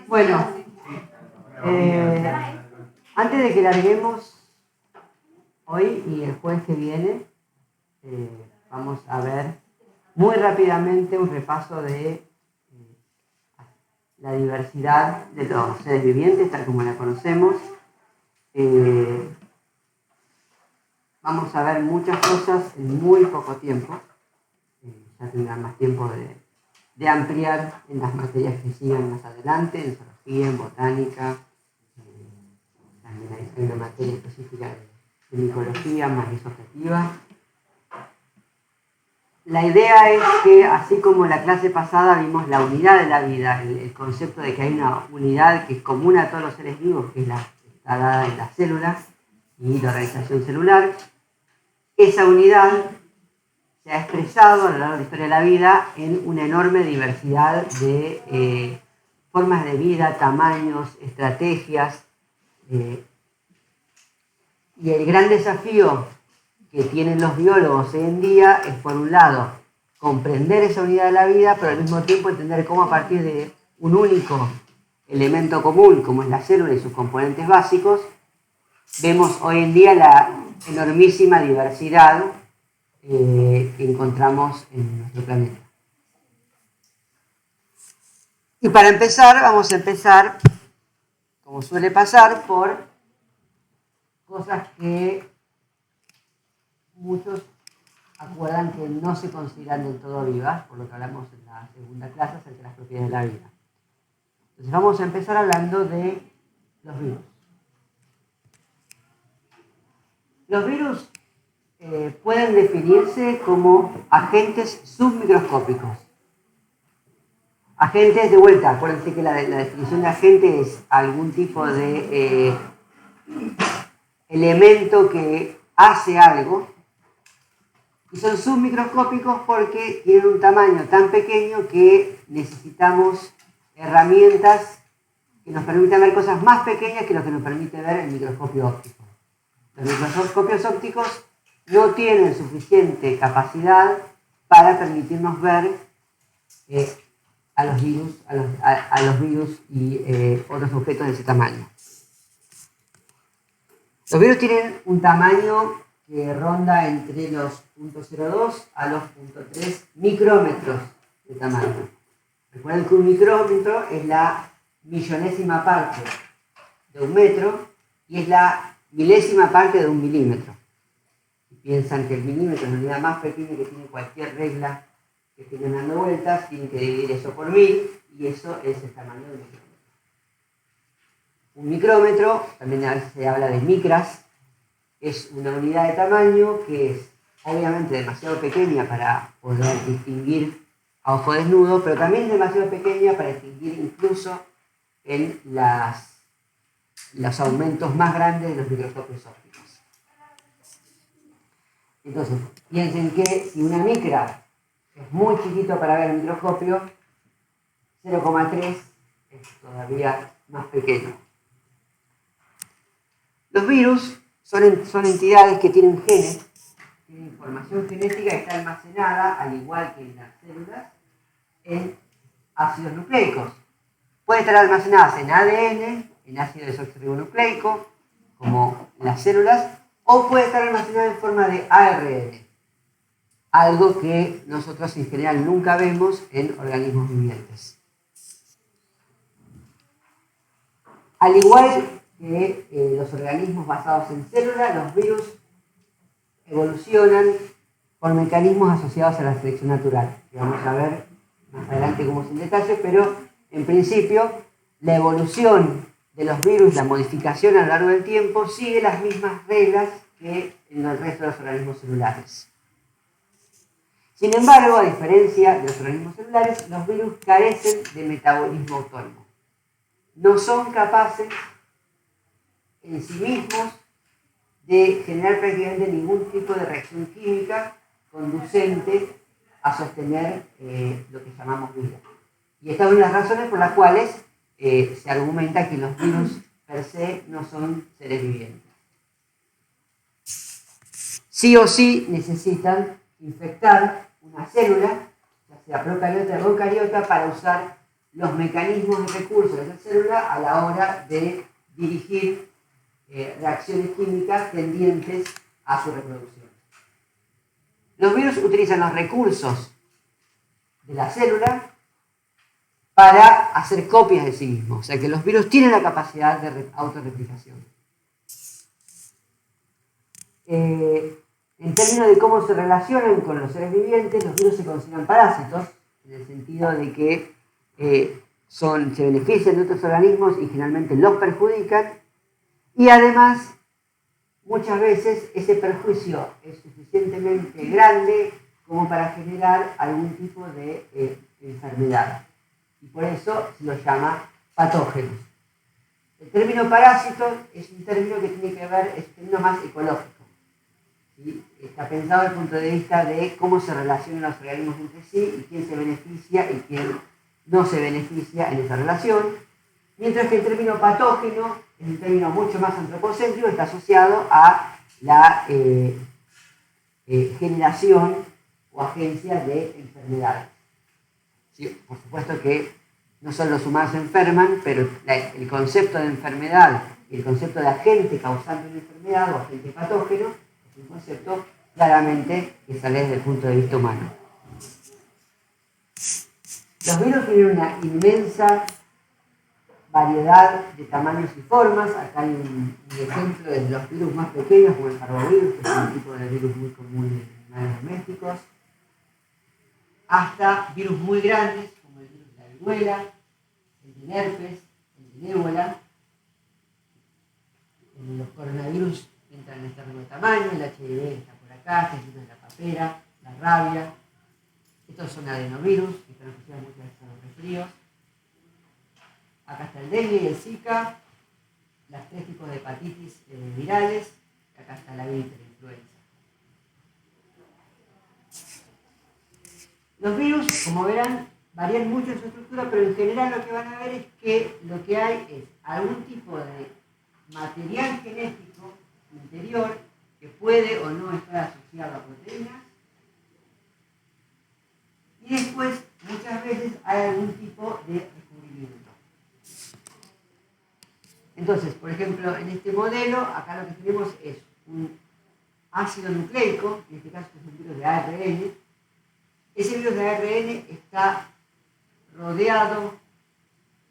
Bueno, antes de que larguemos hoy y el jueves que viene, vamos a ver muy rápidamente un repaso de la diversidad de los seres vivientes, tal como la conocemos. Vamos a ver muchas cosas en muy poco tiempo. Ya tendrán más tiempo de ampliar en las materias que sigan más adelante, en zoología, en botánica. También hay una materia específica de micología, más objetiva. La idea es que, así como en la clase pasada vimos la unidad de la vida, el concepto de que hay una unidad que es común a todos los seres vivos, que es está dada en las células y la organización celular, esa unidad se ha expresado a lo largo de la historia de la vida en una enorme diversidad de formas de vida, tamaños, estrategias. Y el gran desafío que tienen los biólogos hoy en día es, por un lado, comprender esa unidad de la vida, pero al mismo tiempo entender cómo a partir de un único elemento común, como es la célula y sus componentes básicos, vemos hoy en día la enormísima diversidad que encontramos en nuestro planeta. Y para empezar, vamos a empezar, como suele pasar, por cosas que muchos acuerdan que no se consideran del todo vivas, por lo que hablamos en la segunda clase acerca de las propiedades de la vida. Entonces vamos a empezar hablando de los virus. Los virus pueden definirse como agentes submicroscópicos. Agentes, de vuelta, acuérdense que la definición de agente es algún tipo de elemento que hace algo, y son submicroscópicos porque tienen un tamaño tan pequeño que necesitamos herramientas que nos permitan ver cosas más pequeñas que lo que nos permite ver el microscopio óptico. Los microscopios ópticos no tienen suficiente capacidad para permitirnos ver a los virus y otros objetos de ese tamaño. Los virus tienen un tamaño que ronda entre los 0.02 a los 0.3 micrómetros de tamaño. Recuerden que un micrómetro es la millonésima parte de un metro y es la milésima parte de un milímetro. Si piensan que el milímetro es la unidad más pequeña que tiene cualquier regla que estén dando vueltas, tienen que dividir eso por 1000 y eso es el tamaño del micrómetro. Un micrómetro, también a veces se habla de micras, es una unidad de tamaño que es obviamente demasiado pequeña para poder distinguir a ojo desnudo, pero también es demasiado pequeña para distinguir incluso en los aumentos más grandes de los microscopios ópticos. Entonces, piensen que si una micra es muy chiquito para ver el microscopio, 0,3 es todavía más pequeño. Los virus son entidades que tienen genes, tienen información genética que está almacenada, al igual que en las células, en ácidos nucleicos. Pueden estar almacenadas en ADN, en ácido desoxirribonucleico, como las células, o puede estar almacenada en forma de ARN, algo que nosotros en general nunca vemos en organismos vivientes. Al igual que los organismos basados en células, los virus evolucionan por mecanismos asociados a la selección natural, que vamos a ver más adelante cómo es en detalle, pero en principio la evolución de los virus, la modificación a lo largo del tiempo, sigue las mismas reglas que en el resto de los organismos celulares. Sin embargo, a diferencia de los organismos celulares, los virus carecen de metabolismo autónomo. No son capaces en sí mismos de generar prácticamente ningún tipo de reacción química conducente a sostener lo que llamamos vida. Y esta es una de las razones por las cuales se argumenta que los virus per se no son seres vivientes. Sí o sí necesitan infectar una célula, ya sea procariota o eucariota, para usar los mecanismos de recursos de esa célula a la hora de dirigir reacciones químicas tendientes a su reproducción. Los virus utilizan los recursos de la célula para hacer copias de sí mismos. O sea que los virus tienen la capacidad de autorreplicación. En términos de cómo se relacionan con los seres vivientes, los virus se consideran parásitos, en el sentido de que se benefician de otros organismos y generalmente los perjudican, y además muchas veces ese perjuicio es suficientemente grande como para generar algún tipo de enfermedad. Y por eso se los llama patógenos. El término parásito es un término que tiene que ver, es un término más ecológico. ¿Sí? Está pensado desde el punto de vista de cómo se relacionan los organismos entre sí y quién se beneficia y quién no se beneficia en esa relación. Mientras que el término patógeno es un término mucho más antropocéntrico, está asociado a la generación o agencia de enfermedades. Sí, por supuesto que no solo los humanos se enferman, pero el concepto de enfermedad y el concepto de agente causante de una enfermedad o agente patógeno es un concepto claramente que sale desde el punto de vista humano. Los virus tienen una inmensa variedad de tamaños y formas. Acá hay un ejemplo de los virus más pequeños, como el parvovirus, que es un tipo de virus muy común en animales domésticos, hasta virus muy grandes, como el virus de la viruela, el del herpes, el del ébola. Los coronavirus entran en este rango de tamaño, el HIV está por acá, el virus de la papera, la rabia. Estos son adenovirus, que están asociados muchas veces a los resfríos. Acá está el dengue y el zika, los 3 tipos de hepatitis virales, y acá está la gripe, la influenza. Los virus, como verán, varían mucho en su estructura, pero en general lo que van a ver es que lo que hay es algún tipo de material genético interior que puede o no estar asociado a proteínas, y después muchas veces hay algún tipo de recubrimiento. Entonces, por ejemplo, en este modelo, acá lo que tenemos es un ácido nucleico, en este caso es un virus de ARN. Ese virus de ARN está rodeado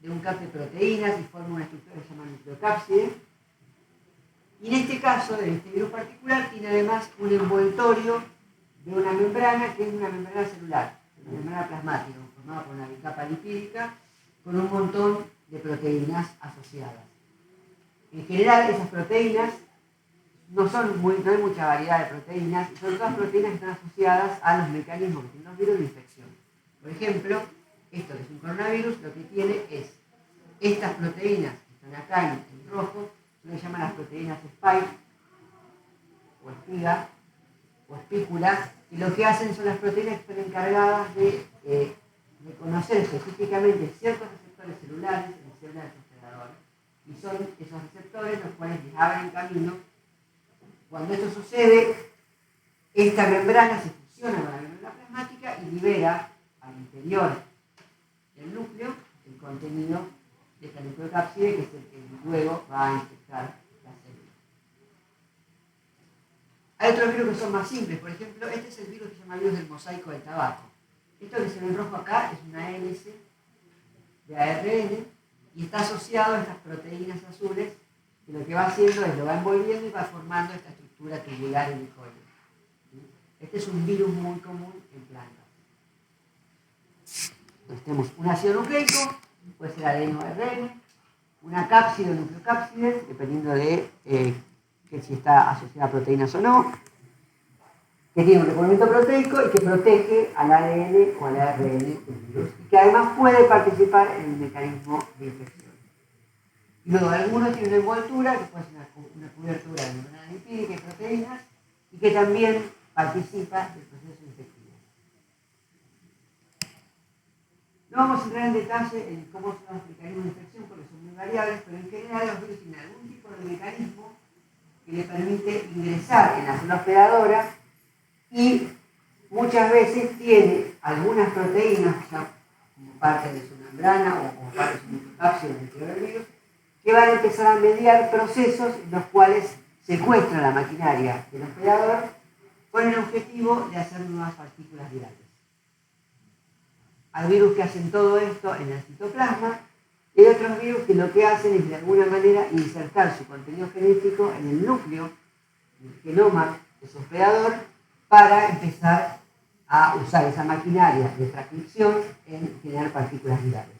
de un cap de proteínas y forma una estructura que se llama nucleocápside. Y en este caso, en este virus particular, tiene además un envoltorio de una membrana que es una membrana celular, una membrana plasmática, formada por una bicapa lipídica con un montón de proteínas asociadas. En general, esas proteínas no hay mucha variedad de proteínas, son todas proteínas que están asociadas a los mecanismos que tienen los virus de infección. Por ejemplo, esto que es un coronavirus, lo que tiene es estas proteínas que están acá en rojo, se llaman las proteínas spike, o espiga, o espícula, y lo que hacen son las proteínas que están encargadas de reconocer específicamente ciertos receptores celulares en células del hospedador. Y son esos receptores los cuales les abren camino. Cuando esto sucede, esta membrana se fusiona con la membrana plasmática y libera al interior del núcleo el contenido de esta nucleocápside, que es el que luego va a infectar la célula. Hay otros virus que son más simples. Por ejemplo, este es el virus que se llama virus del mosaico del tabaco. Esto que se ve en rojo acá es una hélice de ARN y está asociado a estas proteínas azules, que lo que va haciendo es lo va envolviendo y va formando esta estructura tubular helicoide. Este es un virus muy común en plantas. Entonces tenemos un ácido nucleico, puede ser adeno-ARN, una cápside o nucleocápside, dependiendo de que si está asociada a proteínas o no, que tiene un recubrimiento proteico y que protege al ADN o al ARN del virus, y que además puede participar en el mecanismo de infección. Y luego algunos tienen una envoltura, que puede ser una cobertura de membrana lipídica y proteínas, y que también participa del proceso infectivo. No vamos a entrar en detalle en cómo son los mecanismos de infección, porque son muy variables, pero en general los virus tienen algún tipo de mecanismo que le permite ingresar en la célula hospedadora y muchas veces tiene algunas proteínas, ya como parte de su membrana o como parte de su microcápsula en el interior del virus, que van a empezar a mediar procesos en los cuales secuestran la maquinaria del hospedador con el objetivo de hacer nuevas partículas virales. Hay virus que hacen todo esto en el citoplasma y hay otros virus que lo que hacen es de alguna manera insertar su contenido genético en el núcleo, en el genoma de su hospedador, para empezar a usar esa maquinaria de transcripción en generar partículas virales.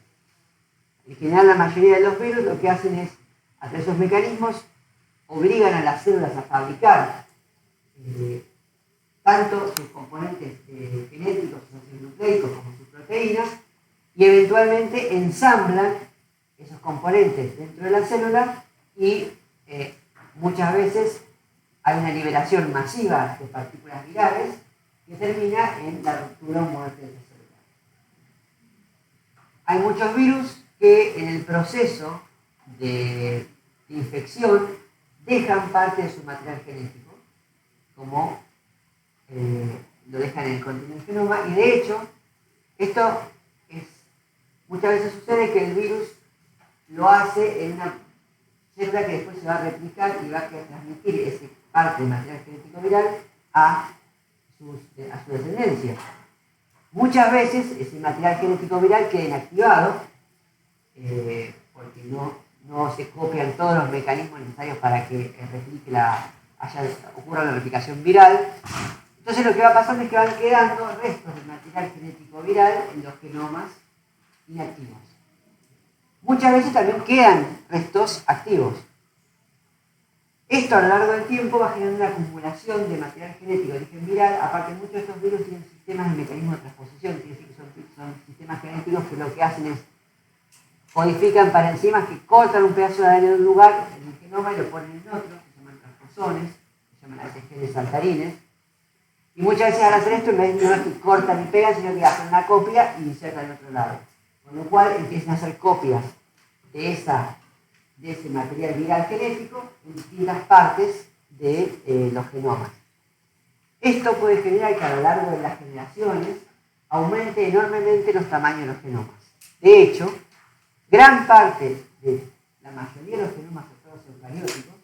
En general, la mayoría de los virus lo que hacen es, a través de esos mecanismos, obligan a las células a fabricar tanto sus componentes genéticos, sus ácidos nucleicos, como sus proteínas, y eventualmente ensamblan esos componentes dentro de la célula y muchas veces hay una liberación masiva de partículas virales que termina en la ruptura o muerte de esa célula. Hay muchos virus que en el proceso de infección dejan parte de su material genético, como lo dejan en el contenido del genoma, y de hecho, esto muchas veces sucede que el virus lo hace en una célula que después se va a replicar y va a transmitir esa parte del material genético viral a su descendencia. Muchas veces ese material genético viral queda inactivado porque no se copian todos los mecanismos necesarios para que ocurra la replicación viral. Entonces lo que va pasando es que van quedando restos de material genético viral en los genomas inactivos. Muchas veces también quedan restos activos. Esto a lo largo del tiempo va generando una acumulación de material genético de origen viral. Aparte, muchos de estos virus tienen sistemas de mecanismo de transposición, quiere decir que son sistemas genéticos que lo que hacen es codifican para enzimas que cortan un pedazo de ADN de un lugar en el genoma y lo ponen en otro, que se llaman transposones, se llaman a veces genes saltarines. Y muchas veces al hacer esto, no es que cortan y pegan, sino que hacen una copia y insertan en otro lado. Con lo cual empiezan a hacer copias de ese material viral genético en distintas partes de los genomas. Esto puede generar que a lo largo de las generaciones aumente enormemente los tamaños de los genomas. De hecho, gran parte de la mayoría de los genomas de todos los eucarióticos,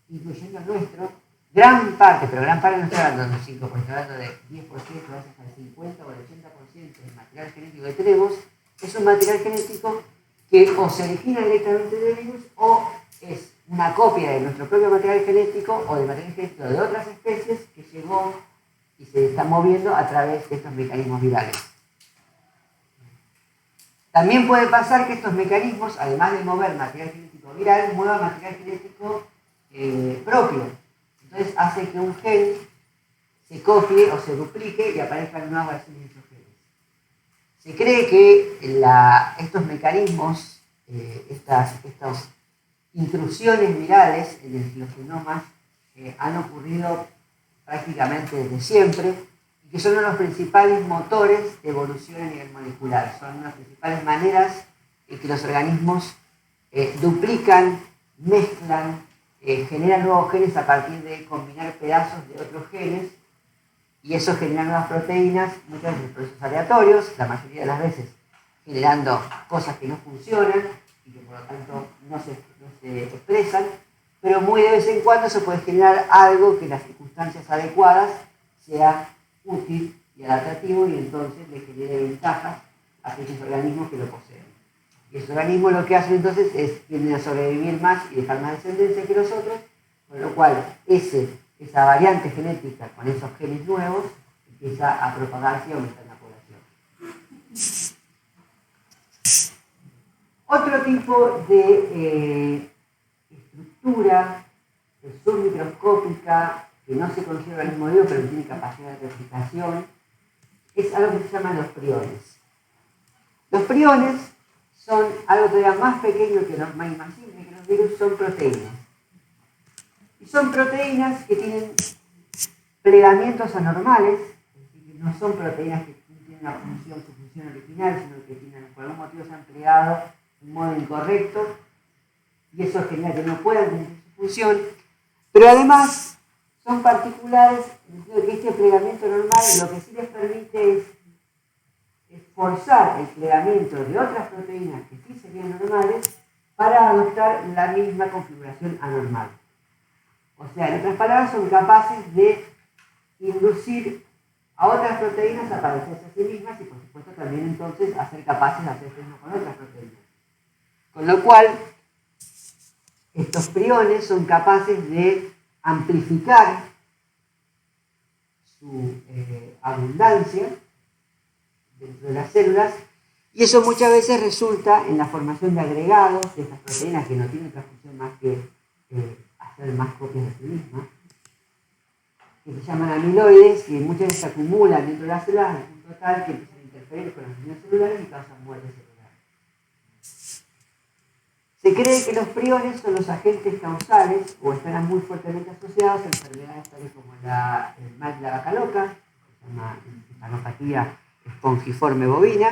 incluyendo el nuestro, gran parte no estoy hablando de un 5%, estoy hablando de 10%, a veces hasta el 50 o el 80% del material genético que tenemos, es un material genético que o se origina directamente del virus o es una copia de nuestro propio material genético o del material genético de otras especies que llegó y se está moviendo a través de estos mecanismos virales. También puede pasar que estos mecanismos, además de mover material genético viral, muevan material genético propio. Entonces hace que un gen se copie o se duplique y aparezcan nuevas versiones de esos genes. Se cree que estos mecanismos, estas intrusiones virales en los genomas han ocurrido prácticamente desde siempre y que son uno de los principales motores de evolución a nivel molecular. Son una de las principales maneras en que los organismos duplican, mezclan, generan nuevos genes a partir de combinar pedazos de otros genes y eso genera nuevas proteínas, muchas veces procesos aleatorios, la mayoría de las veces generando cosas que no funcionan y que por lo tanto no se expresan, pero muy de vez en cuando se puede generar algo que en las circunstancias adecuadas sea útil y adaptativo y entonces le genere ventajas a aquellos organismos que lo poseen. Y esos organismos lo que hacen entonces es tienden a sobrevivir más y dejar más descendencia que los otros, con lo cual esa variante genética con esos genes nuevos empieza a propagarse y aumentar la población. Otro tipo de estructura submicroscópica que no se considera organismo vivo pero tiene capacidad de replicación es algo que se llama los priones. Los priones son algo todavía más pequeño que los más simples que los virus, son proteínas. Y son proteínas que tienen plegamientos anormales, es decir, que no son proteínas que tienen su función original, sino que por algún motivo se han plegado de un modo incorrecto, y eso genera que no puedan cumplir su función, pero además son particulares en el sentido de que este plegamiento normal lo que sí les permite es forzar el plegamiento de otras proteínas que sí serían normales para adoptar la misma configuración anormal. O sea, en otras palabras, son capaces de inducir a otras proteínas a parecerse a sí mismas y, por supuesto, también entonces a ser capaces de hacer esto mismo con otras proteínas. Con lo cual, estos priones son capaces de amplificar su abundancia dentro de las células, y eso muchas veces resulta en la formación de agregados de estas proteínas que no tienen otra función más que hacer más copias de sí mismas, que se llaman amiloides, que muchas veces se acumulan dentro de las células al punto tal que empiezan a interferir con las uniones celulares y causan muerte celular. Se cree que los priones son los agentes causales o están muy fuertemente asociados a enfermedades tales como el mal de la vaca loca, que se llama encefalopatía espongiforme bovina,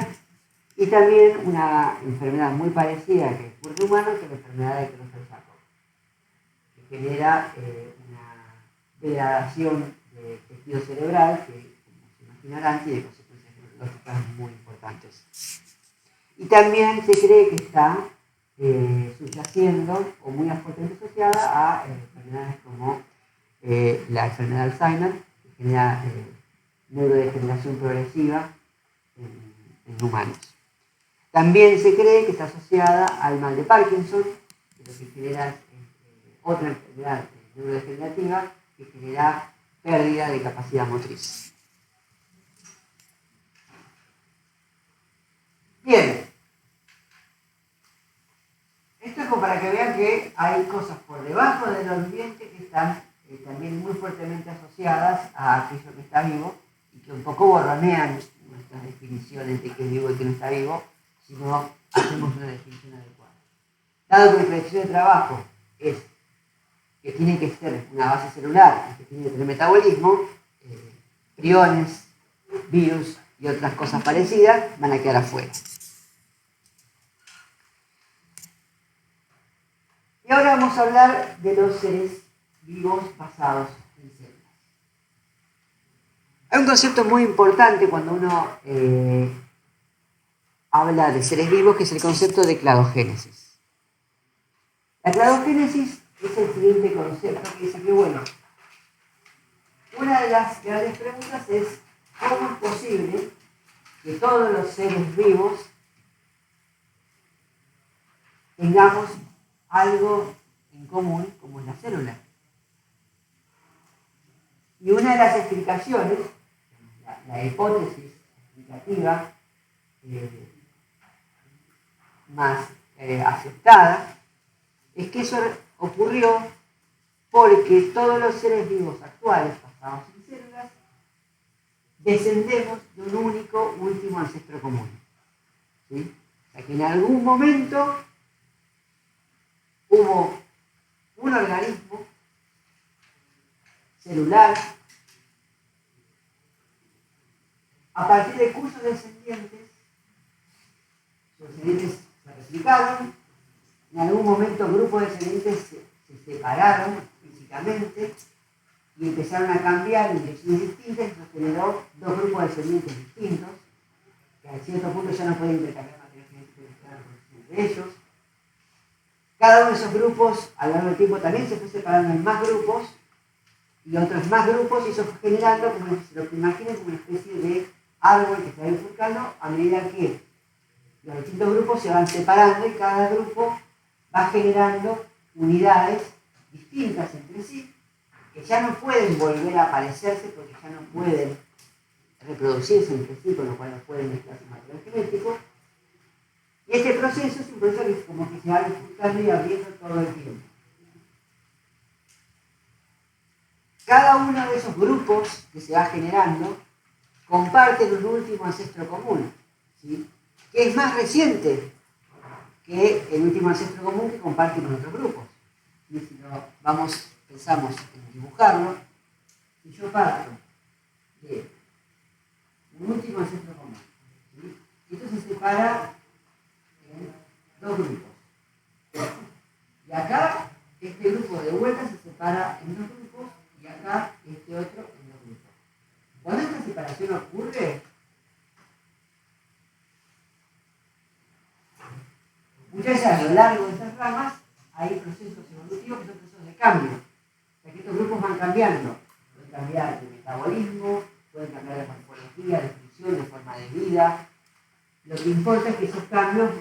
y también una enfermedad muy parecida que ocurre en humanos, que es la enfermedad de Creutzfeldt-Jakob, que genera una degradación del tejido cerebral que, como se imaginarán, tiene consecuencias neurológicas muy importantes. Y también se cree que está subyaciendo o muy fuertemente asociada a enfermedades como la enfermedad de Alzheimer, que genera neurodegeneración progresiva en humanos. También se cree que está asociada al mal de Parkinson, que lo que genera es otra enfermedad neurodegenerativa que genera pérdida de capacidad motriz. Bien, esto es como para que vean que hay cosas por debajo del ambiente que están también muy fuertemente asociadas a aquello que está vivo y que un poco borronean nuestras definiciones de qué es vivo y qué no está vivo, si no hacemos una definición adecuada. Dado que mi predicción de trabajo es que tiene que ser una base celular y que tiene que tener metabolismo, priones, virus y otras cosas parecidas van a quedar afuera. Y ahora vamos a hablar de los seres vivos basados en células. Hay un concepto muy importante cuando uno habla de seres vivos, que es el concepto de cladogénesis. La cladogénesis es el siguiente concepto que dice que, bueno, una de las grandes preguntas es ¿cómo es posible que todos los seres vivos tengamos algo en común como es la célula? Y una de las explicaciones, la hipótesis explicativa más aceptada, es que eso ocurrió porque todos los seres vivos actuales basados en células descendemos de un único último ancestro común. ¿Sí? O sea que en algún momento hubo un organismo celular a partir de cuyos descendientes se replicaron. En algún momento grupos de descendientes se separaron físicamente y empezaron a cambiar en direcciones distintas, y eso generó dos grupos de descendientes distintos, que a cierto punto ya no pueden intercambiar material genético entre ellos. Cada uno de esos grupos, a lo largo del tiempo, también se fue separando en más grupos, y otros más grupos, y eso fue generando, como se lo imaginen, como una especie de árbol que se va bifurcando a medida que los distintos grupos se van separando y cada grupo va generando unidades distintas entre sí, que ya no pueden volver a parecerse porque ya no pueden reproducirse entre sí, con lo cual no pueden mezclar su material genético. Y este proceso es un proceso que como que se va disfrutando y abriendo todo el tiempo. Cada uno de esos grupos que se va generando comparten un último ancestro común, ¿sí? Que es más reciente que el último ancestro común que comparten con otros grupos. Y si pensamos en dibujarlo, si yo parto de un último ancestro común, ¿sí? Esto se separa en dos grupos. Y acá, este grupo de vuelta se separa en dos grupos, y acá Muchas veces a lo largo de estas ramas hay procesos evolutivos que son procesos de cambio. O sea que estos grupos van cambiando. Pueden cambiar de metabolismo, pueden cambiar de morfología, de función, de forma de vida. Lo que importa es que esos cambios,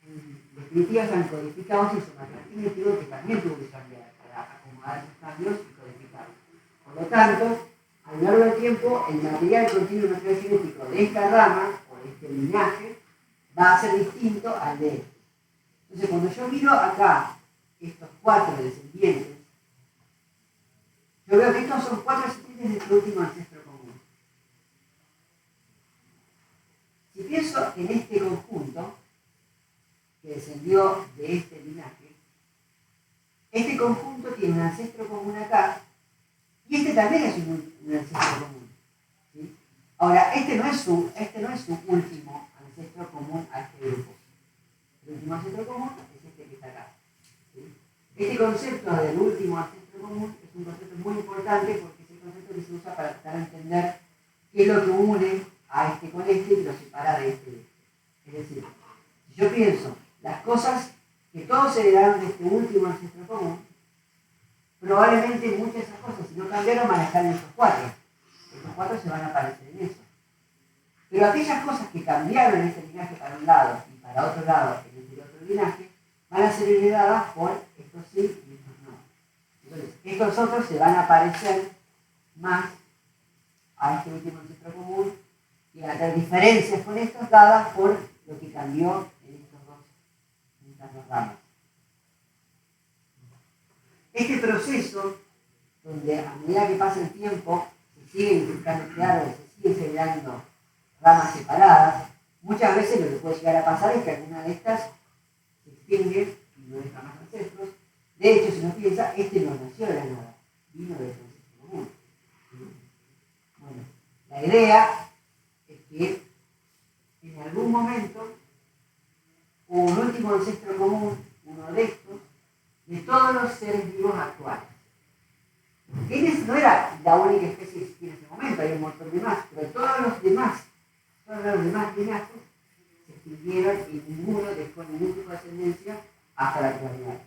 en definitiva, están codificados en su material genético, que también tuvo que cambiar para acomodar esos cambios y codificarlos. Por lo tanto, a lo largo del tiempo, el material continuo, el material genético de esta rama o de este linaje va a ser distinto al de este. Entonces, cuando yo miro acá estos 4 descendientes, yo veo que estos son 4 descendientes de este último ancestro común. Si pienso en este conjunto que descendió de este linaje, este conjunto tiene un ancestro común acá y este también es un ancestro común. ¿Sí? Ahora, este no es su último ancestro común a este grupo. El último ancestro común es este que está acá. ¿Sí? Este concepto del último ancestro común es un concepto muy importante porque es el concepto que se usa para tratar de entender qué es lo que une a este con este y lo separa de este. Es decir, si yo pienso las cosas que todos heredaron de este último ancestro común, probablemente muchas de esas cosas, si no cambiaron, van a estar en estos 4. Estos 4 se van a aparecer en eso. Pero aquellas cosas que cambiaron en este linaje para un lado y para otro lado en este otro linaje, van a ser heredadas por estos sí y estos no. Entonces, estos otros se van a parecer más a este último ancestro común y van a tener diferencias con estos dadas por lo que cambió en estas dos ramas. Este proceso, donde a medida que pasa el tiempo se siguen inculcando este árbol, se siguen generando ramas separadas, muchas veces lo que puede llegar a pasar es que alguna de estas se extingue y no deja más ancestros. De hecho, si uno piensa, este no nació de la nada, vino del ancestro común. Bueno, la idea es que en algún momento hubo un último ancestro común, uno de estos, de todos los seres vivos actuales. No era la única especie que existía en ese momento, hay un montón de más, pero todos los demás linajes se extinguieron y ninguno dejó ningún tipo de descendencia hasta la actualidad.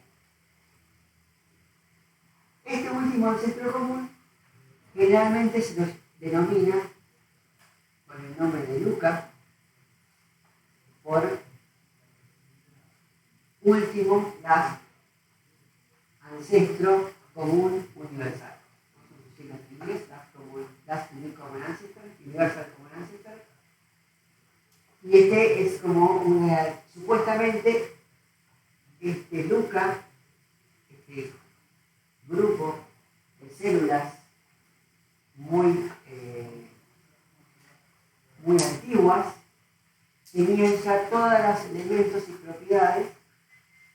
Este último ancestro común generalmente se los denomina con el nombre de Luca por último ancestro común universal. En inglés, das Unique Common Ancestor, Universal Common Ancestor. Y este es como supuestamente, Luca, este grupo de células muy antiguas, tenían ya todos los elementos y propiedades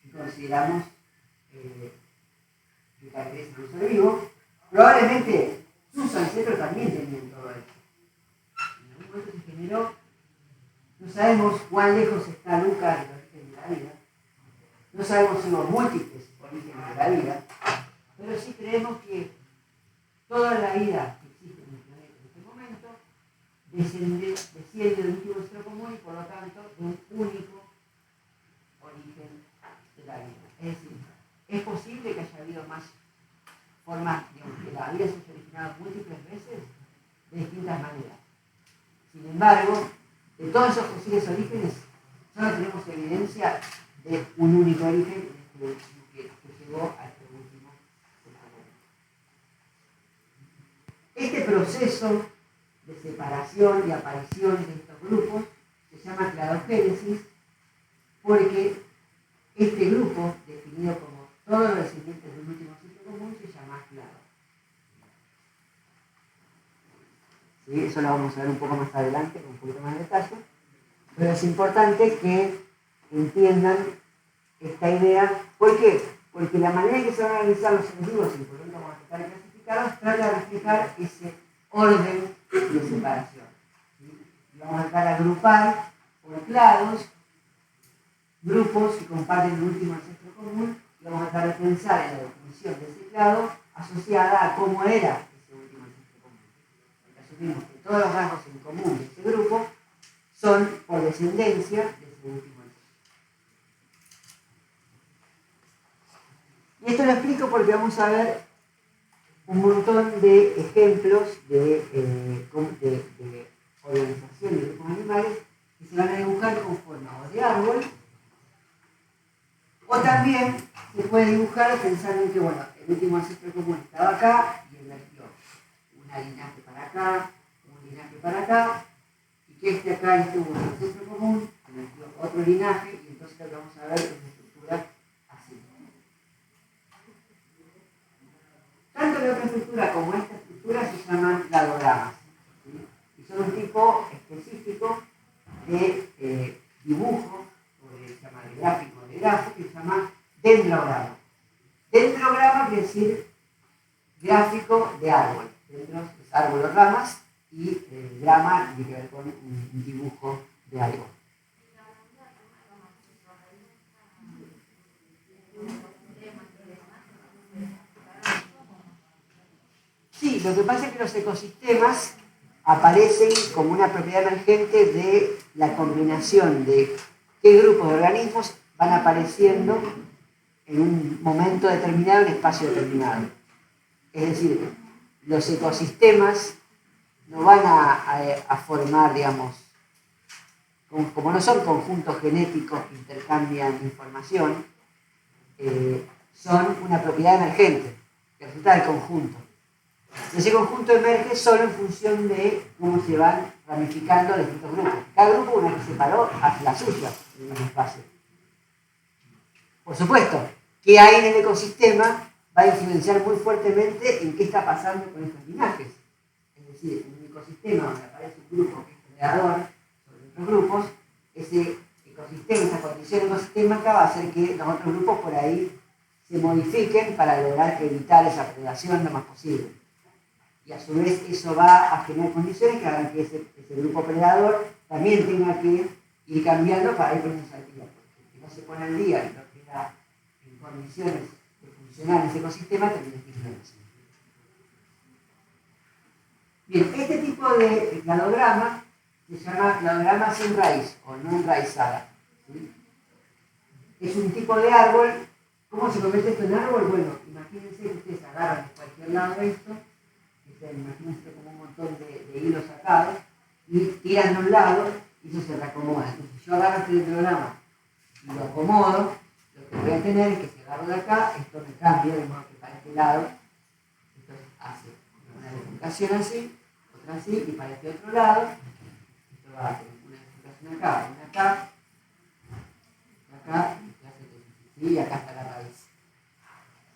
que consideramos que caracterizan un ser vivo. Probablemente sus ancestros también tenían todo esto. En algún momento se generó, no sabemos cuán lejos está Luca del origen de la vida, no sabemos si hubo múltiples orígenes de la vida, pero sí creemos que toda la vida que existe en el planeta en este momento desciende de un último ancestro común y por lo tanto de un único origen de la vida. Es decir, es posible que haya habido más formas, digamos, que la vida se haya originado múltiples veces de distintas maneras. Sin embargo, de todos esos posibles orígenes, solo tenemos evidencia de un único origen que llegó a este último. Este proceso de separación y aparición de estos grupos se llama cladogénesis porque este grupo, definido como todos los descendientes del último ancestro común, se llama clado. ¿Sí? Eso lo vamos a ver un poco más adelante, con un poquito más de detalle. Pero es importante que entiendan esta idea. ¿Por qué? Porque la manera en que se van a realizar los seres vivos, y por lo tanto vamos a tratar de clasificarlos, trata de reflejar ese orden de separación. ¿Sí? Y vamos a tratar de agrupar por clados grupos que comparten el último ancestro común y vamos a tratar de pensar en la definición de ese clado asociada a cómo era ese último ancestro común. Porque asumimos que todos los rasgos en común de ese grupo son por descendencia de ese último ancestro. esto lo explico porque vamos a ver un montón de ejemplos de organización de grupos animales que se van a dibujar con forma o de árbol, o también se puede dibujar pensando en que, bueno, el último ancestro común estaba acá y emergió una linaje para acá, un linaje para acá, y que este acá estuvo un ancestro común, emergió otro linaje, y entonces lo que vamos a ver es una estructura así. Tanto la otra estructura como esta estructura se llaman cladogramas, ¿sí? Y son un tipo específico de dibujo, o de, se llama de gráfico, de grafo, que se llama dendrograma. Dendrograma quiere decir gráfico de árbol. Dendros es árbol o ramas, y grama tiene que ver con un dibujo de algo. Sí, lo que pasa es que los ecosistemas aparecen como una propiedad emergente de la combinación de qué grupos de organismos van apareciendo en un momento determinado, en un espacio determinado. Es decir, los ecosistemas no van a formar, digamos, como no son conjuntos genéticos que intercambian información, son una propiedad emergente, que resulta del conjunto. Ese conjunto emerge solo en función de cómo se van ramificando distintos grupos. Cada grupo, una vez que se separó, hace la suya en un espacio. Por supuesto, qué hay en el ecosistema va a influenciar muy fuertemente en qué está pasando con estos linajes. Es decir, en un ecosistema donde aparece un grupo que es predador sobre otros grupos, ese ecosistema, esa condición ecosistémica va a hacer que los otros grupos por ahí se modifiquen para lograr evitar esa predación lo más posible. Y a su vez eso va a generar condiciones que hagan que ese grupo predador también tenga que ir cambiando para ir poniéndose al día. Porque si no se pone al día y no queda en condiciones de funcionar en ese ecosistema, termina disminuyendo. Bien, este tipo de cladograma se llama cladograma sin raíz o no enraizada, ¿sí? Es un tipo de árbol. ¿Cómo se convierte esto en árbol? Bueno, imagínense que ustedes agarran de cualquier lado esto, imagínense como un montón de hilos sacados, y tiran de un lado y eso se reacomoda. Entonces, si yo agarro este diagrama y lo acomodo, lo que voy a tener es que si agarro de acá, esto me cambia, de modo que para este lado, entonces hace una bifurcación así, otra así, y para este otro lado, esto va a tener una bifurcación acá, una acá, y acá está la raíz.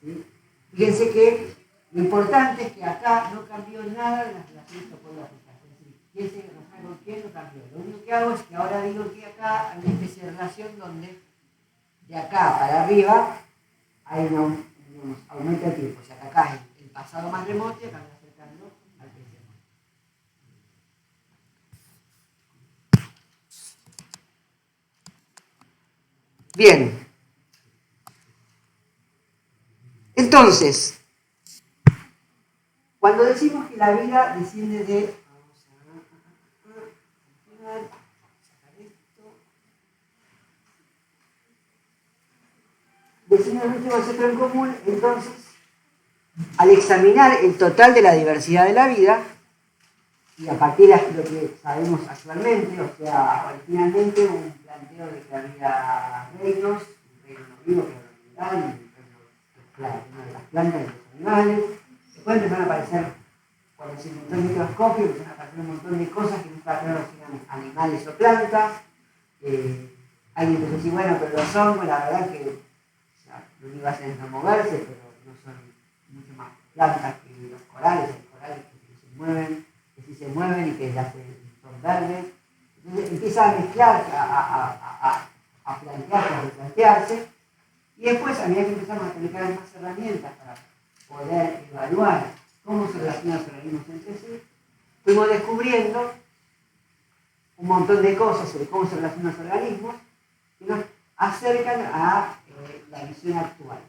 ¿Sí? Fíjense que lo importante es que acá no cambió nada de las relaciones topológicas. Es decir, quién se relaciona con quién no cambió. Lo único que hago es que ahora digo que acá hay una especie de relación donde de acá para arriba hay un aumento de tiempo. O sea, que acá es el pasado más remoto y acá me va acercando al presente. Bien. Entonces, cuando decimos que la vida desciende de... Desciende del último ancestro en común, entonces, al examinar el total de la diversidad de la vida, y a partir de lo que sabemos actualmente, o sea, originalmente un planteo de que había reinos, un reino no vivo, que era el animal, un reino de las plantas y los animales. Después empezaron a aparecer, cuando se inventó el microscopio, empezaron a aparecer un montón de cosas que nunca claro si eran animales o plantas. Alguien empezó a decir, bueno, pero los hongos, la verdad que o sea, lo único que hacen es no moverse, pero no son mucho más plantas que los corales. Hay corales que se mueven, que sí se mueven y que son verdes. Entonces empieza a mezclar, a plantearse, a replantearse, y después a medida que empezamos a tener cada vez más herramientas para poder evaluar cómo se relacionan los organismos entre sí, fuimos descubriendo un montón de cosas sobre cómo se relacionan los organismos que nos acercan a la visión actual.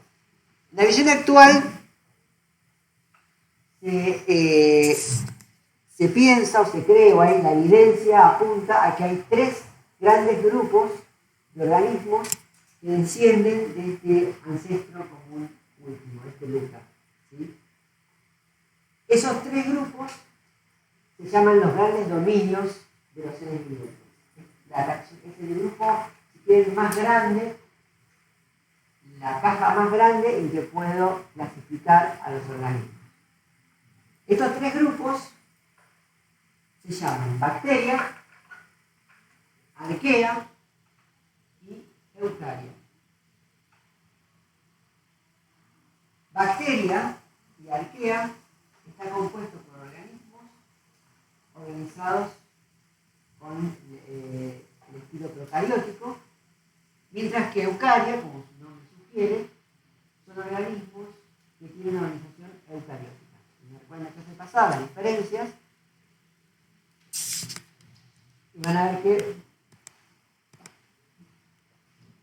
La visión actual se piensa o se cree, o hay la evidencia apunta a que hay 3 grandes grupos de organismos que descienden de este ancestro común último, este Luca. ¿Sí? Esos tres grupos se llaman los grandes dominios de los seres vivientes. Es el grupo, si quieren, más grande, la caja más grande en que puedo clasificar a los organismos. Estos tres grupos se llaman bacteria, arquea y eucaria. Bacteria y arquea están compuestos por organismos organizados con el estilo procariótico, mientras que eucaria, como su nombre sugiere, son organismos que tienen una organización eucariótica. Y me recuerdan la clase pasada las diferencias, y van a ver que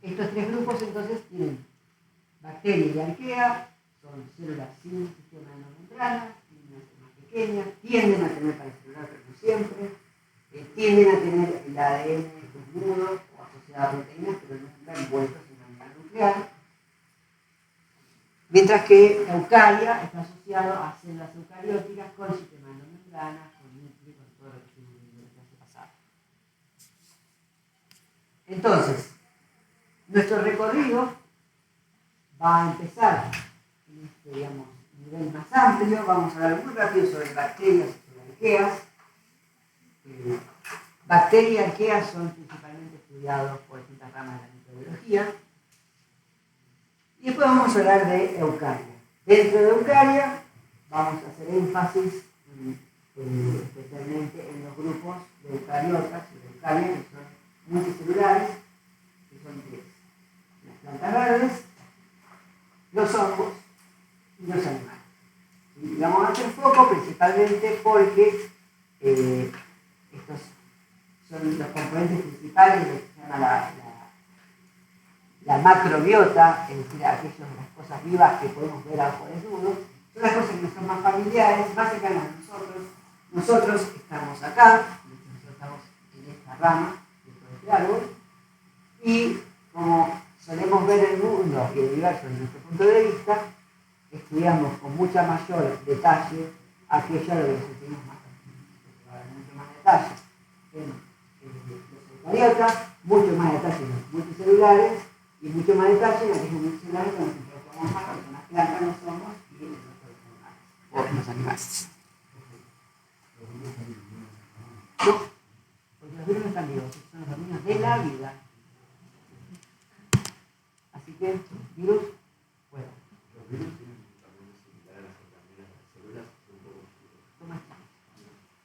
estos tres grupos entonces tienen bacteria y arquea, son células sin sistema de membrana, tienden a ser más pequeñas, tienden a tener paracelular, pero no siempre, tienden a tener el ADN desnudo o asociado a proteínas, pero no están envueltos en una unidad nuclear. Mientras que eucaria está asociado a células eucarióticas con sistema de membrana, con núcleo, con todo lo que estuvimos viendo en la clase pasada. Entonces, nuestro recorrido va a empezar en este, digamos, nivel más amplio. Vamos a hablar muy rápido sobre bacterias y sobre arqueas. Bacterias y arqueas son principalmente estudiados por distintas ramas de la microbiología. Y después vamos a hablar de eucaria. Dentro de eucaria vamos a hacer énfasis especialmente en los grupos de eucariotas y de eucaria, que son multicelulares, que son tres: las plantas verdes, los hongos y los animales. Y vamos a hacer foco principalmente porque estos son los componentes principales de lo que se llama la macrobiota, es decir, las cosas vivas que podemos ver a ojos desnudos. Son las cosas que nos son más familiares, más cercanas a nosotros. Nosotros estamos acá, nosotros estamos en esta rama, dentro de este árbol, y como solemos ver el mundo y el universo desde nuestro punto de vista, estudiamos con mucha mayor detalle aquello a lo que nos sentimos más mucho más detalle en los eucariotas, mucho más detalle en los multicelulares y mucho más detalle en aquellos multicelulares que nos preocupamos más, que son las plantas, los hongos y en los animales. No, porque los virus no están vivos, son los dominios de la vida. Así que, virus, fuera. Los virus tienen también similar a las enfermedades, las células son un poco más chicas.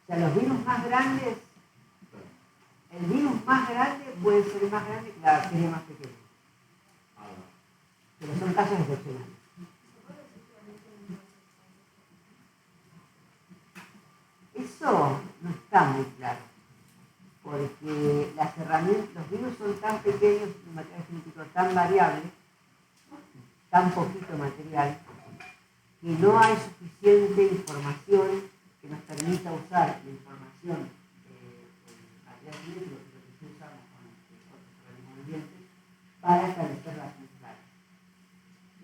O sea, los virus más grandes, el virus más grande puede ser más grande que la bacteria más pequeña. Pero son casos excepcionales. Eso no está muy claro, porque las herramientas, los virus son tan pequeños, un material genético tan variable, tan poquito material, que no hay suficiente información que nos permita usar la información del material genético que usamos con otros organismos vivientes para establecer las claves.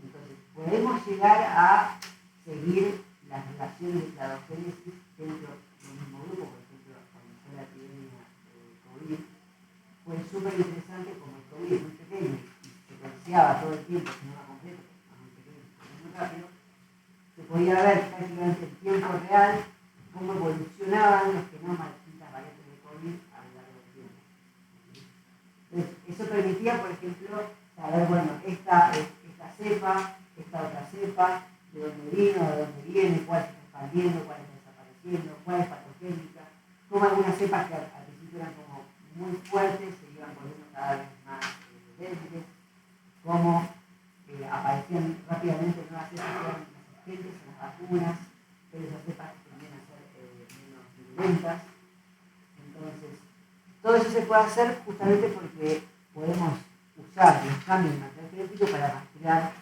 Entonces, podemos llegar a seguir las relaciones de cladogénesis dentro del mismo grupo. Por ejemplo, cuando fue la epidemia de COVID, fue súper interesante como el COVID es muy pequeño y se secuenciaba todo el tiempo, si no era completo, era muy pequeño, muy rápido, se podía ver prácticamente en tiempo real cómo evolucionaban los genomas de distintas variantes de COVID a lo largo del tiempo. Entonces, eso permitía, por ejemplo, saber, bueno, esta cepa, esta otra cepa, de dónde vino, de dónde viene, cuál se está expandiendo, cuál está desapareciendo, cuál es patogénica, cómo algunas cepas que al principio eran como muy fuertes se iban volviendo cada vez más débiles, cómo aparecían rápidamente nuevas cepas que eran resistentes a las vacunas, pero esas cepas tendían a ser menos virulentas. Entonces, todo eso se puede hacer justamente porque podemos usar los cambios en material genético para rastrear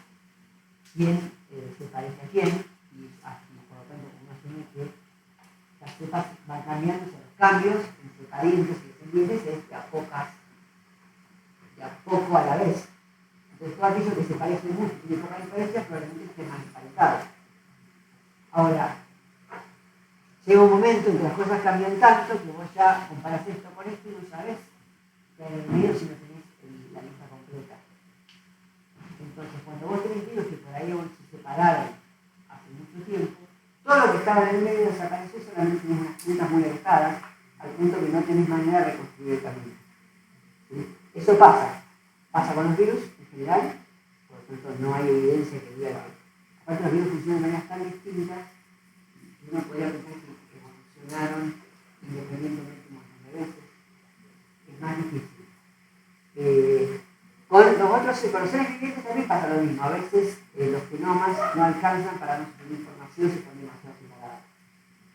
quién se parece a quién, y así, por lo tanto, uno asume que las cepas van cambiando, o sea, los cambios entre parientes y descendientes es de a poco a la vez. Entonces, todo aquello que se parece mucho y tiene poca diferencia, probablemente esté más emparentado. Ahora, llega un momento en que las cosas cambian tanto que vos ya comparás esto con esto y no sabés qué hay en el medio si no tenés la lista completa. Entonces, cuando vos tenés virus que por ahí se separaron hace mucho tiempo, todo lo que estaba en el medio desapareció, solamente tenés unas puntas muy alejadas, al punto que no tenés manera de reconstruir el camino. ¿Sí? Eso pasa con los virus en general, por lo tanto no hay evidencia que diga que, aparte los virus funcionan de maneras tan distintas, que uno podría pensar que evolucionaron independientemente un montón de veces. Es más difícil. Con los seres vivientes también pasa lo mismo. A veces los genomas no alcanzan para no suprimir información, se ponen demasiado separados.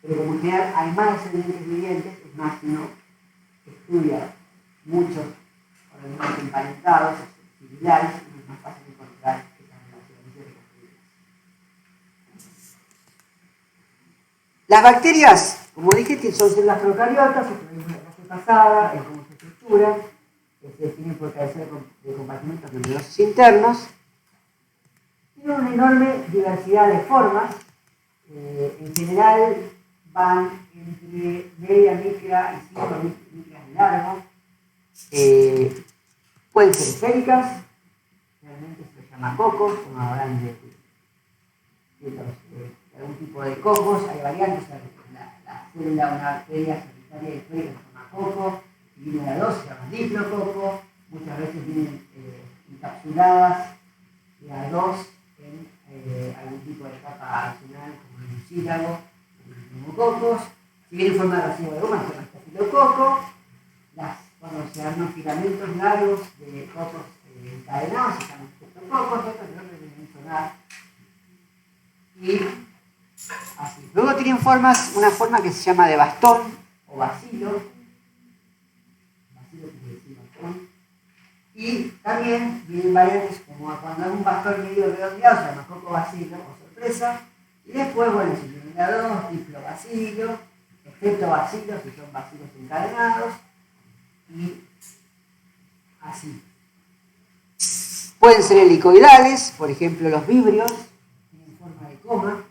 Pero como en general hay más descendientes vivientes, es más, si uno estudia muchos organismos emparentados o similares, es más fácil encontrar esas relaciones y reconstruirlas. Las bacterias, como dije, son células procariotas, esto lo vimos en la clase pasada, en cómo se estructuran, se definen por cabecera de compartimentos numerosos internos. Tienen una enorme diversidad de formas, en general van entre media micra y 5 micras de largo. Pueden ser esféricas, realmente se les llama cocos, como habrán de algún tipo de cocos. Hay variantes, la célula, una bacteria solitaria y esférica se llama coco, y viene de A2 se llama diplococo, muchas veces vienen encapsuladas de A2 en algún tipo de capa adicional, como el mucílago, como los pneumococos. Si viene en forma de racimo de goma, se llama estafilococo. Cuando se arman filamentos largos de cocos encadenados, se llaman streptococos, otros que no les mencionar. Y así. Luego tienen una forma que se llama de bastón o bacilo. Bacilo quiere decir bastón. Y también vienen variantes como cuando hay un bastón medio redondeado, se llama coco bacilo o sorpresa. Y después, bueno, se tienen a dos, diplo bacilo, excepto bacilos, que son bacilos encadenados. Y así. Pueden ser helicoidales, por ejemplo los vibrios, tienen forma de coma.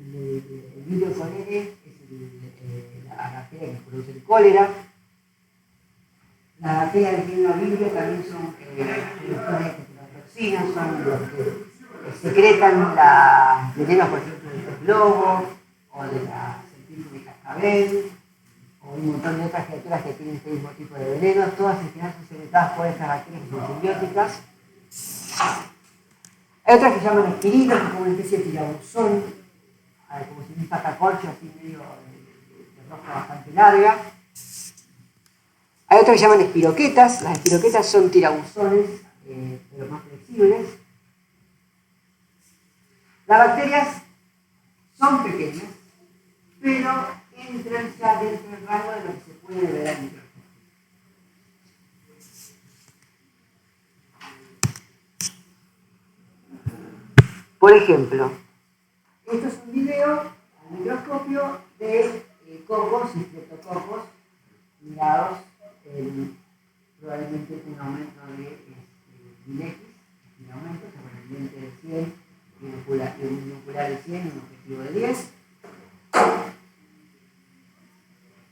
El vibrio con N es la bacteria que produce el cólera. Las bacterias que tienen los vibrios también son productores de tetrodotoxinas, son los que secretan los venenos, por ejemplo, del pez globo o de la serpiente de cascabel, o un montón de otras criaturas que tienen este mismo tipo de veneno. Todas en general son secretadas por estas bacterias que son simbióticas. Hay otras que se llaman espiritas, que son como una especie de tirabuzón, como si un pasacorcho así medio de rosca bastante larga. Hay otras que se llaman espiroquetas. Las espiroquetas son tirabuzones, pero más flexibles. Las bacterias son pequeñas, pero entran ya dentro del rango de lo que se puede ver al microscopio. Por ejemplo, esto es un video al microscopio de cocos y streptococos mirados en probablemente un aumento de 1000x, un aumento, o sea, con el diente de 100 y un binocular de 100 y un objetivo de 10.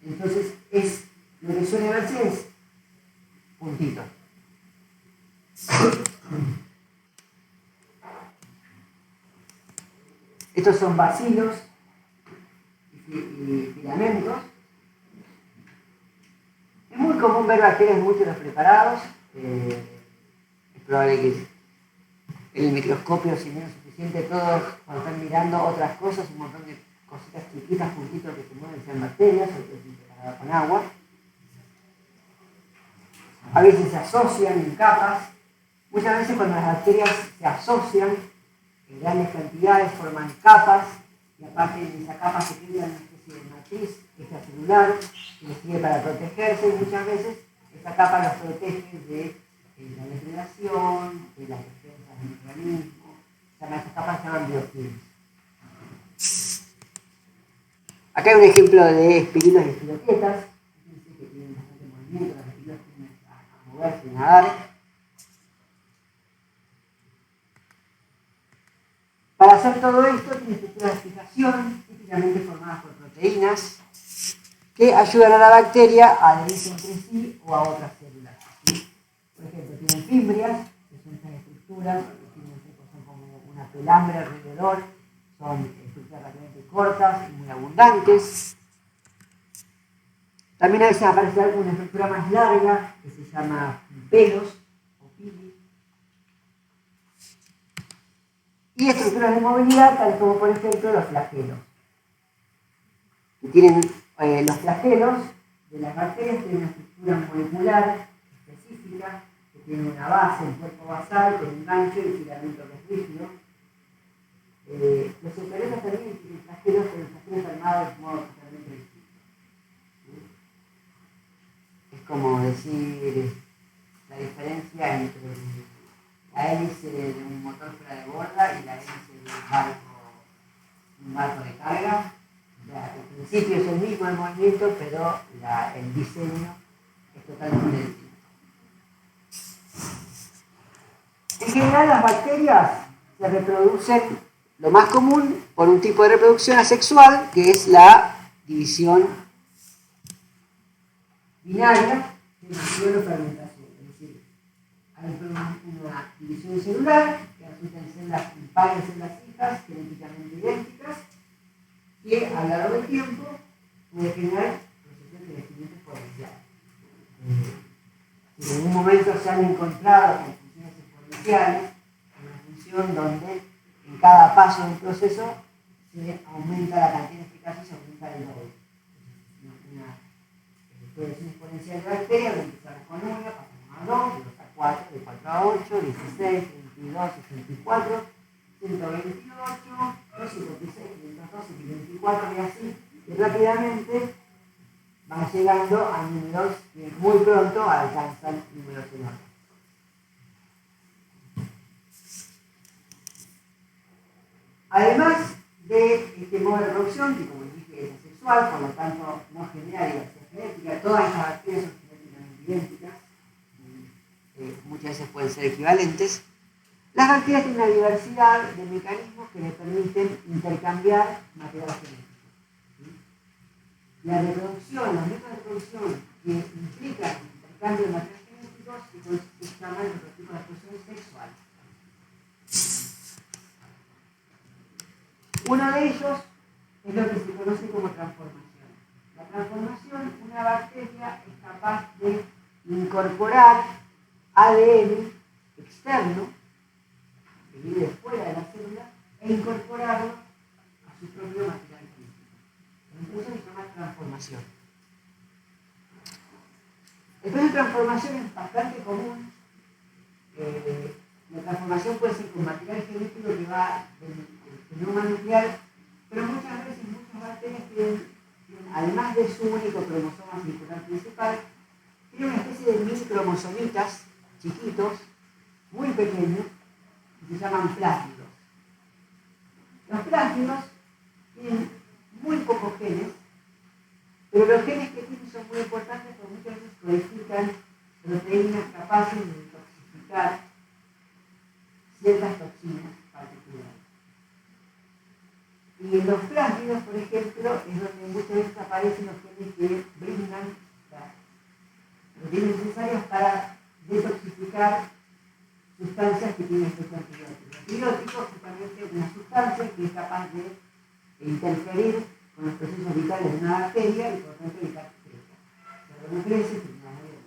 Entonces, lo que suele verse es puntito. Estos son bacilos y filamentos. Es muy común ver bacterias en muchos de los preparados. Es probable que en el microscopio, si no es suficiente, todos cuando están mirando otras cosas, un montón de cositas chiquitas, puntitos que se mueven, sean bacterias, o que es preparada con agua. A veces se asocian en capas. Muchas veces cuando las bacterias se asocian en grandes cantidades, forman capas, y aparte de esa capa se crea una especie de matriz extracelular que les sirve para protegerse, y muchas veces esta capa los protege de la depredación, de las defensas del organismo. Estas capas se llaman biofilms. Acá hay un ejemplo de espirinos y espiroquetas. Fíjense que tienen bastante movimiento, las espirinos tienden a moverse y nadar. hacer todo esto tiene estructuras de fijación, típicamente formadas por proteínas, que ayudan a la bacteria a adherirse entre sí o a otras células. ¿Sí? Por ejemplo, tienen fimbrias, que son estas estructuras, son como una pelambre alrededor, son estructuras relativamente cortas y muy abundantes. También a veces aparece alguna estructura más larga, que se llama pelos o pili. Y estructuras de movilidad, tal como por ejemplo los flagelos. Que tienen, los flagelos de las bacterias tienen una estructura molecular específica, que tiene una base, un cuerpo basal, con un gancho y filamento que es rígido. Los eucariotas también tienen flagelos, pero los flagelos armados de modo totalmente distinto. Es como decir la diferencia entre la hélice de un motor fuera de borda y la hélice de un barco de carga. El principio es el mismo el movimiento, pero el diseño es totalmente distinto. En general, las bacterias se reproducen, lo más común, por un tipo de reproducción asexual, que es la división binaria de división o fermentación. Es decir, hay una división celular que resulta en células, en pares de células hijas, genéticamente idénticas, que a lo largo del tiempo puede generar procesos de crecimiento exponencial. Si en algún momento se han encontrado con funciones exponenciales, una función donde en cada paso del proceso se aumenta la cantidad de eficacia y se aumenta el doble. Una progresión exponencial de bacterias, donde empezamos con 1, pasamos a 2, de 2 a 4, de 4 a 8, 16, 22, 64, 128, 256, 512, 524 y así. Y rápidamente van llegando a números que muy pronto alcanzan números enormes. Además de este modo de reproducción, que como dije es asexual, por lo tanto no genera diversidad genética, todas estas bacterias son genéticamente idénticas, muchas veces pueden ser equivalentes. Las bacterias tienen una diversidad de mecanismos que les permiten intercambiar material genético. La reproducción, los métodos de reproducción que implican el intercambio de material genético se llaman otro tipo de reproducción sexual. Uno de ellos es lo que se conoce como transformación. La transformación, una bacteria es capaz de incorporar ADN externo, que vive fuera de la célula, e incorporarlo a su propio material genético. Entonces se llama transformación. El proceso de transformación es bastante común. La transformación puede ser con material genético que va del genoma nuclear, pero muchas veces muchas bacterias tienen, además de su único cromosoma circular principal, tienen una especie de mini cromosomitas chiquitos, muy pequeños, que se llaman plásmidos. Los plásmidos tienen muy pocos genes, pero los genes que tienen son muy importantes porque muchas veces codifican proteínas capaces de detoxificar ciertas toxinas particulares. Y en los plásmidos, por ejemplo, es donde muchas veces aparecen los genes que brindan las proteínas necesarias para detoxificar sustancias que tienen efecto antibiótico. El antibiótico es justamente una sustancia que es capaz de interferir con los procesos vitales de una bacteria y por lo tanto evitar que crezca. Pero no crece, se muere.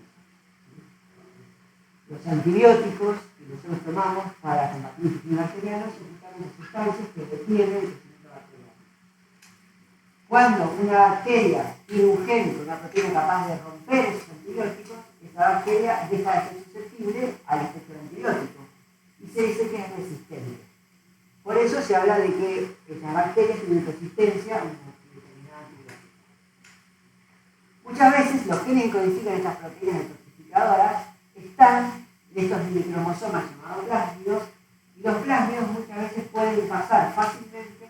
Los antibióticos que nosotros tomamos para combatir infecciones bacterianas son justamente sustancias que detienen el crecimiento bacteriano. Cuando una bacteria tiene un gen con una proteína capaz de romper esos antibióticos, esa bacteria deja de ser susceptible al efecto del antibiótico y se dice que es resistente. Por eso se habla de que estas bacterias tienen resistencia a un determinado antibiótico. Muchas veces los genes que codifican estas proteínas detoxificadoras están en estos minicromosomas llamados plásmidos, y los plásmidos muchas veces pueden pasar fácilmente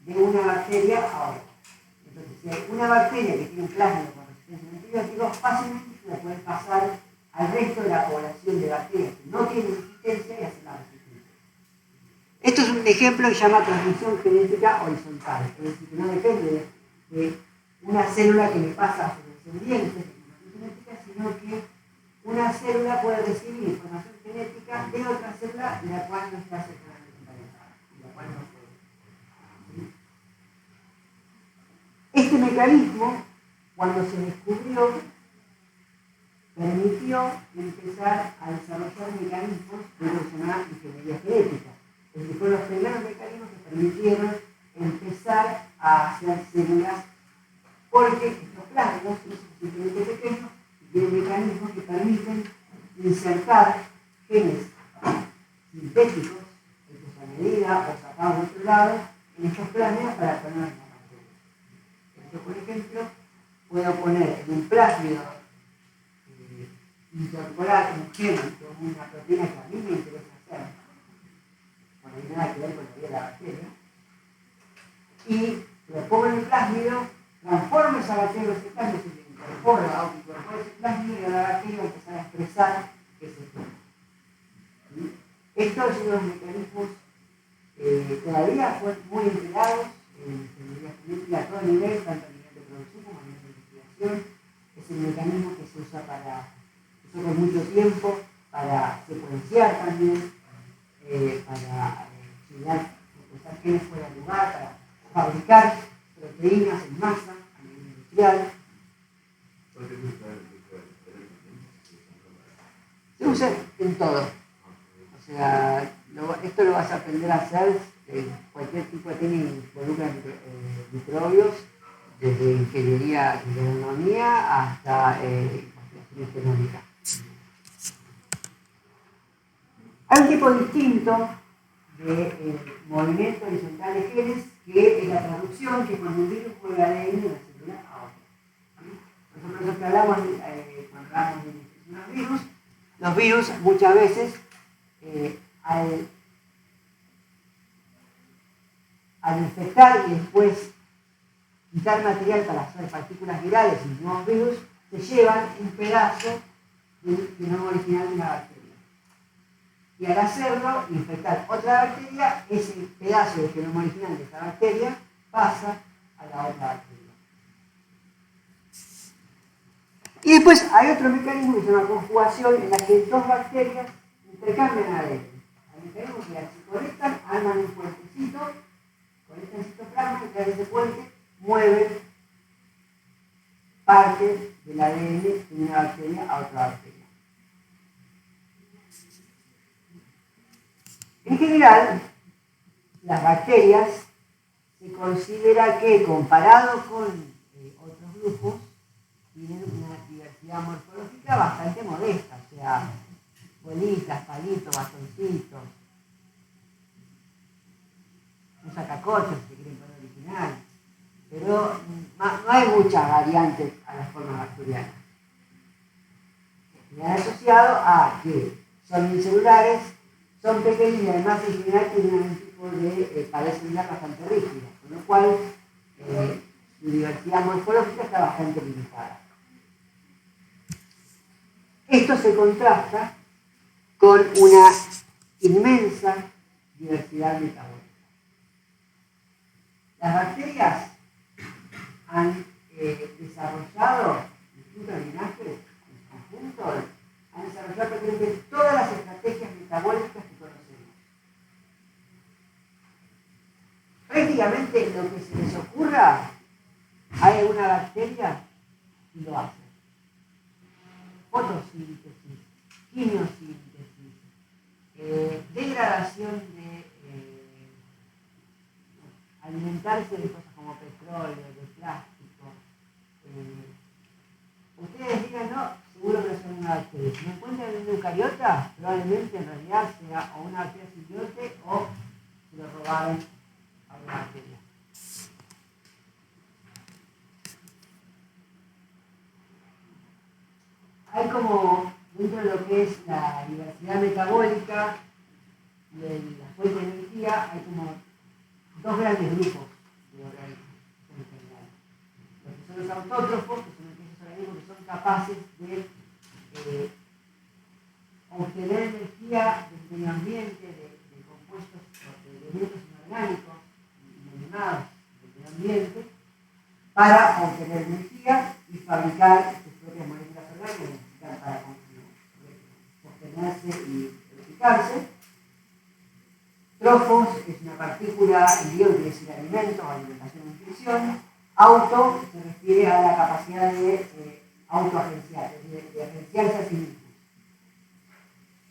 de una bacteria a otra. Entonces, si hay una bacteria que tiene un plásmido con resistencia a antibióticos, fácilmente se la puede pasar al resto de la población de bacterias que no tienen resistencia y hacer la resistencia. Esto es un un ejemplo que se llama transmisión genética horizontal, es decir, que no depende de una célula que le pasa a sus descendientes de información genética, sino que una célula puede recibir información genética de otra célula la cual no está cercanamente emparentada, la cual no puede. Este mecanismo, cuando se descubrió, permitió empezar a desarrollar mecanismos de lo que se llama ingeniería genética. Es decir, fueron los primeros mecanismos que permitieron empezar a hacer células, porque estos plasmidos son suficientemente pequeños y tienen mecanismos que permiten insertar genes sintéticos, hechos a medida o sacados de otro lado, en estos plasmidos para ponerlos en la bacteria. Yo, por ejemplo, puedo poner en un plásmido incorporar un gen con una proteína que a mí me interesa hacer, no hay nada que ver con la vida de la bacteria, y lo pongo en el plásmido, transformo esa bacteria en ese plásmido, se incorpora ese plásmido y a la bacteria va a empezar a expresar ese gen. Estos son los mecanismos todavía muy empleados en ingeniería genética a todo nivel, tanto a nivel de producción como a nivel de investigación. Es el mecanismo que se usa por mucho tiempo para secuenciar también, para secuenciar genes fuera de lugar, para fabricar proteínas en masa a nivel industrial. Se usa en todo. O sea, esto lo vas a aprender a hacer en cualquier tipo de técnica que involucra microbios, desde ingeniería y agronomía hasta investigación genómica. Hay un tipo distinto de movimiento horizontal de genes, que es la traducción, que cuando un virus mueve ADN de una célula a otra. Nosotros lo que hablamos cuando hablamos de infección de virus, los virus muchas veces al infectar y después quitar material para hacer partículas virales y nuevos virus, se llevan un pedazo del genoma original de una bacteria. Y al hacerlo, infectar otra bacteria, ese pedazo del genoma original de esa bacteria pasa a la otra bacteria. Y después hay otro mecanismo que se llama conjugación, en la que dos bacterias intercambian ADN. Hay mecanismos que se conectan, arman un puentecito, conectan el citoplasma y a través de ese puente mueven parte del ADN de una bacteria a otra bacteria. En general, las bacterias se considera que, comparado con otros grupos, tienen una diversidad morfológica bastante modesta, o sea, bolitas, palitos, bastoncitos, un sacacorchos, si quieren poner original, pero no hay muchas variantes a las formas bacterianas. Me han asociado a que son unicelulares, son pequeños y además en general tienen un tipo de pared celular bastante rígida, con lo cual su diversidad morfológica está bastante limitada. Esto se contrasta con una inmensa diversidad metabólica. Las bacterias han desarrollado distintos linajes en conjunto, han desarrollado prácticamente todas las estrategias metabólicas que conocemos. Prácticamente lo que se les ocurra, hay una bacteria y lo hace. Fotosíntesis, quimiosíntesis, degradación de alimentarse de cosas como petróleo, de plástico. Ustedes digan, no, seguro que son una bacteria. Si me encuentran en una eucariota, probablemente en realidad sea o una bacteria simbionte o se lo robaron a una bacteria. Hay como, dentro de lo que es la diversidad metabólica y la fuente de energía, hay como dos grandes grupos de organismos en general. Los que son los autótrofos, que son aquellos organismos que son capaces de obtener energía del medio ambiente, de compuestos, de elementos para obtener energía y fabricar sus propias moléculas orgánicas que necesitan para sostenerse y edificarse. Trofos es una partícula en griego que quiere decir alimento, alimentación o nutrición. Auto se refiere a la capacidad de autoagenciar, es decir, de agenciarse a sí mismo.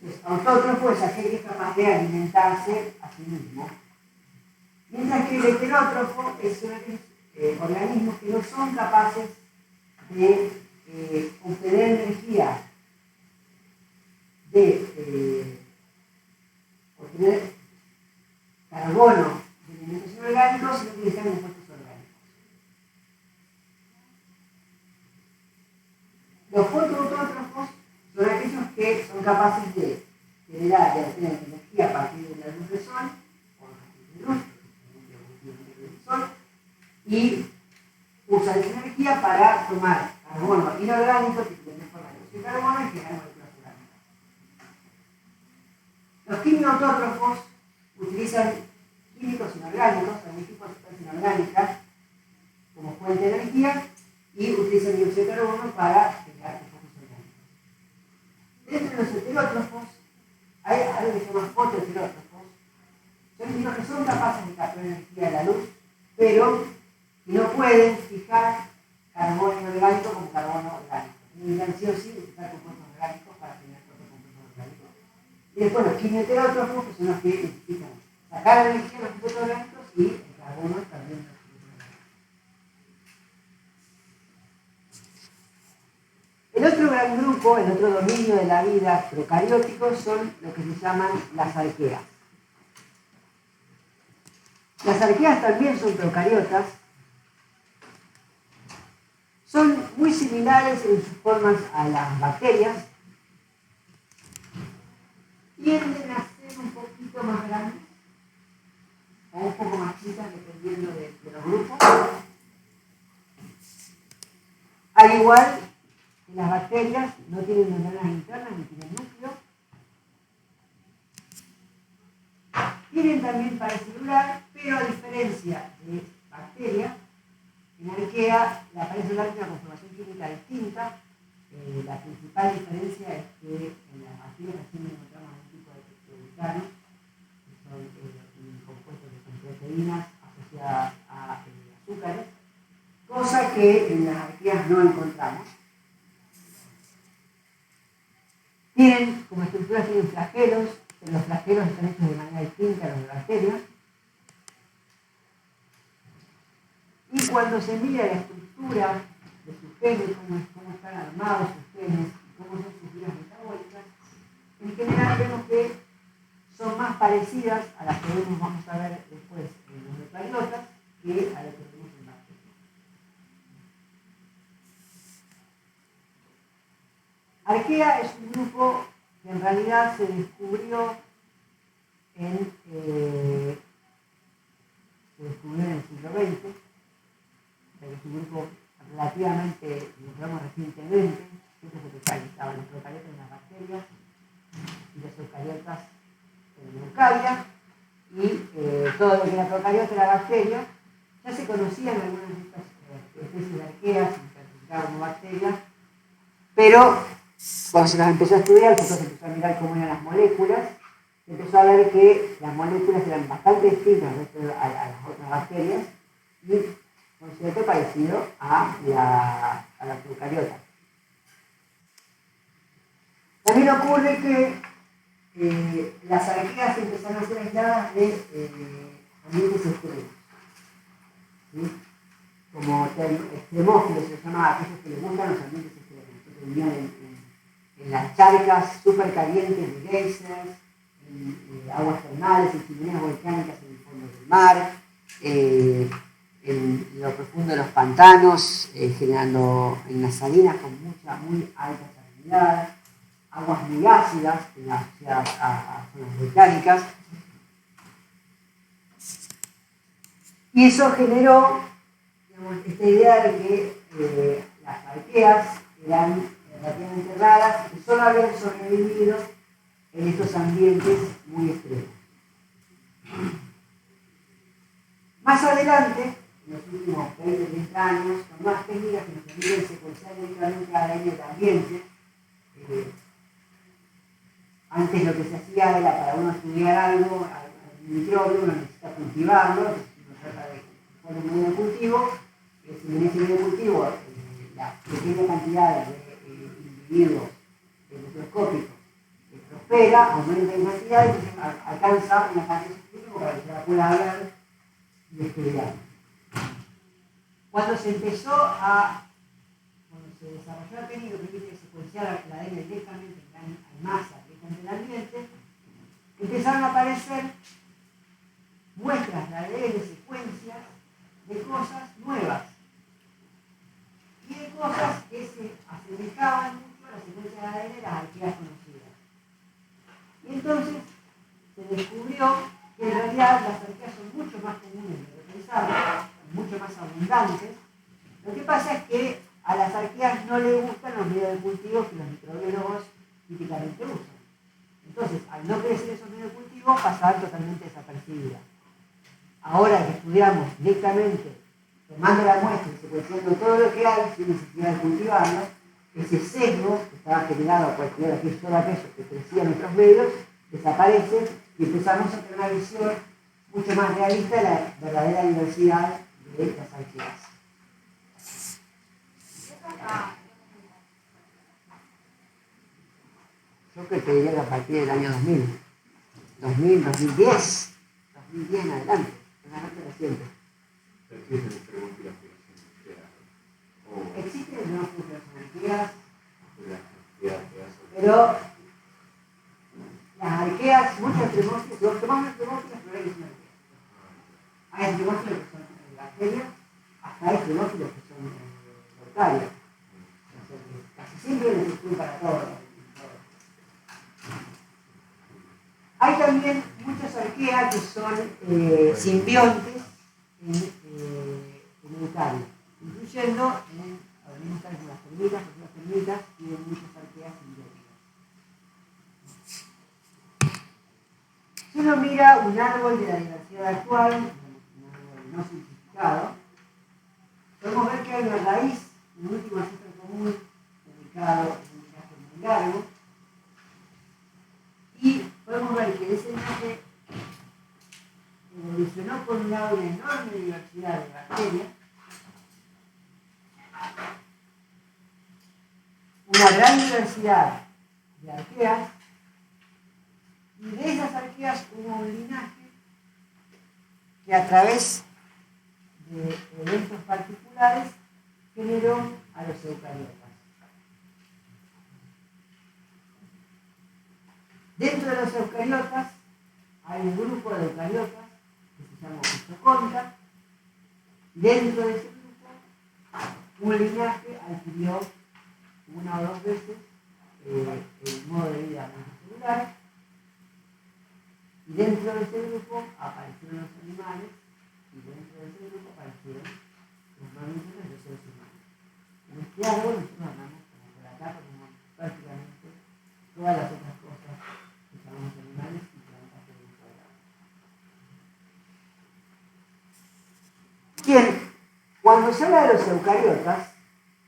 Entonces, autótrofo es aquel que es capaz de alimentarse a sí mismo. Mientras que el heterótrofo es organismos que no son capaces de obtener energía, de obtener carbono de alimentación orgánica, sino que están compuestos orgánicos. Los fotoautótrofos son aquellos que son capaces de generar, de obtener energía a partir de la luz del sol, o de luz, sol, y usan esa energía para tomar carbono inorgánico, que tiene forma de dióxido de carbono, y generar moléculas orgánicas. Los quimiautótrofos utilizan químicos inorgánicos, tipos de sustancias inorgánicas, como fuente de energía, y utilizan dióxido de carbono para generar compuestos orgánicos. Dentro de los heterótrofos hay algo que se llama fotoheterótrofos. Son químicos que son capaces de capturar energía de la luz, pero que no pueden fijar carbono inorgánico como carbono orgánico. Necesitan sí o sí utilizar compuestos orgánicos para generar otros compuestos orgánicos. Y después los quimioheterótrofos, que son los que necesitan sacar energía de los compuestos orgánicos, y el carbono también de los compuestos orgánicos. El otro gran grupo, el otro dominio de la vida procariótico son lo que se llaman las arqueas. Las arqueas también son procariotas. Son muy similares en sus formas a las bacterias. Tienden a ser un poquito más grandes o un poco más chicas dependiendo de los grupos. Al igual que las bacterias, no tienen membranas internas ni tienen núcleo. Tienen también pared celular, pero a diferencia de bacterias, en arquea la pared celular tiene una conformación química distinta. La principal diferencia es que en las bacterias recién encontramos un tipo de peptidoglucanos, que son compuestos que son proteínas asociadas a azúcares, cosa que en las arqueas no encontramos. Tienen, como estructuras, tienen flagelos, pero los flagelos están hechos de manera distinta a los de bacterias. Y cuando se mira la estructura de sus genes, cómo están armados sus genes, cómo son sus vías metabólicas, en general vemos que son más parecidas a las que vamos a ver después en los eucariotas que a lo que vemos en bacterias. Arquea es un grupo que en realidad se descubrió en el siglo XX, es un grupo relativamente, lo encontramos recientemente, siempre se pensaba que estaban los procariotas en las bacterias y los eucariotas en la eucaria, y todo lo que era procariota era bacteria. Ya se conocían algunas de estas especies de arqueas, se clasificaban como bacterias, pero cuando se las empezó a estudiar, se empezó a mirar cómo eran las moléculas, se empezó a ver que las moléculas eran bastante distintas a las otras bacterias y con cierto parecido a la procariota. También ocurre que las arqueas empezaron a ser aisladas de ambientes extremos, ¿sí? Como extremófilos se llamaba, aquellos que les gustan los ambientes extremos. Entonces vivían en las charcas súper calientes de geysers, en aguas termales, en chimeneas volcánicas en el fondo del mar, en lo profundo de los pantanos, generando en las salinas con muy alta salinidad, aguas muy ácidas asociadas a zonas volcánicas. Y eso generó, digamos, esta idea de que las arqueas eran relativamente raras y solo habían sobrevivido en estos ambientes muy extremos. Más adelante, en los últimos 20 o 30 años, con más técnicas que nos permiten secuenciar directamente ADN del ambiente. Antes lo que se hacía era, para uno estudiar algo, al microbio, uno necesita cultivarlo, uno trata de poner un medio de cultivo, si en ese medio de cultivo la pequeña cantidad de individuos microscópicos prospera, aumenta en cantidad y alcanza una cantidad suficiente para que se la pueda hablar y estudiar. Cuando se desarrolló la técnica que permite secuenciar la ADN directamente en masa, directamente en el ambiente, empezaron a aparecer muestras de ADN, secuencias de cosas nuevas y de cosas que se asemejaban mucho a las secuencias de ADN de las arqueas conocidas. Y entonces se descubrió que en realidad las arqueas son mucho más comunes de lo que pensábamos, mucho más abundantes. Lo que pasa es que a las arqueas no les gustan los medios de cultivo que los microbiólogos típicamente usan. Entonces, al no crecer esos medios de cultivo, pasaban totalmente desapercibidas. Ahora que estudiamos directamente, tomando la muestra y secuenciando todo lo que hay, sin necesidad de cultivarlo, ese sesgo que estaba generado por estudiar solo aquello que crecía en nuestros medios, desaparece y empezamos a tener una visión mucho más realista de la verdadera diversidad de las arqueas. Yo creo que te diría que a partir del año 2000, 2010 en adelante, es bastante reciente. Existen arqueas, pero las arqueas, muchas tremófilas, los que más tremófilas, pero hay una arquea. Hay tremófilos que son bacterias, hasta hay tremófilos que son locarios. Casi siempre les sirve para todo. Hay también muchas arqueas que son simbiontes en eucariotas, incluyendo en organismos como las termitas, tienen muchas arqueas simbióticas. Si uno mira un árbol de la diversidad actual, un árbol no simplificado, podemos ver que hay una raíz, un último ancestro común, ubicado en un linaje muy largo, y podemos ver que ese linaje evolucionó por un lado una enorme diversidad de bacterias, una gran diversidad de arqueas, y de esas arqueas hubo un linaje que a través de eventos particulares generó a los eucariotas. Dentro de los eucariotas hay un grupo de eucariotas que se llama mitocondria. Dentro de ese grupo, un linaje adquirió una o dos veces el modo de vida multicelular. Y dentro de ese grupo aparecieron los animales y dentro de ese grupo aparecieron los mamíferos y los seres humanos. En este árbol nosotros hablamos como por acá, como prácticamente todas las otras cosas que llamamos animales y plantas del grupo de agua. Bien, cuando se habla de los eucariotas,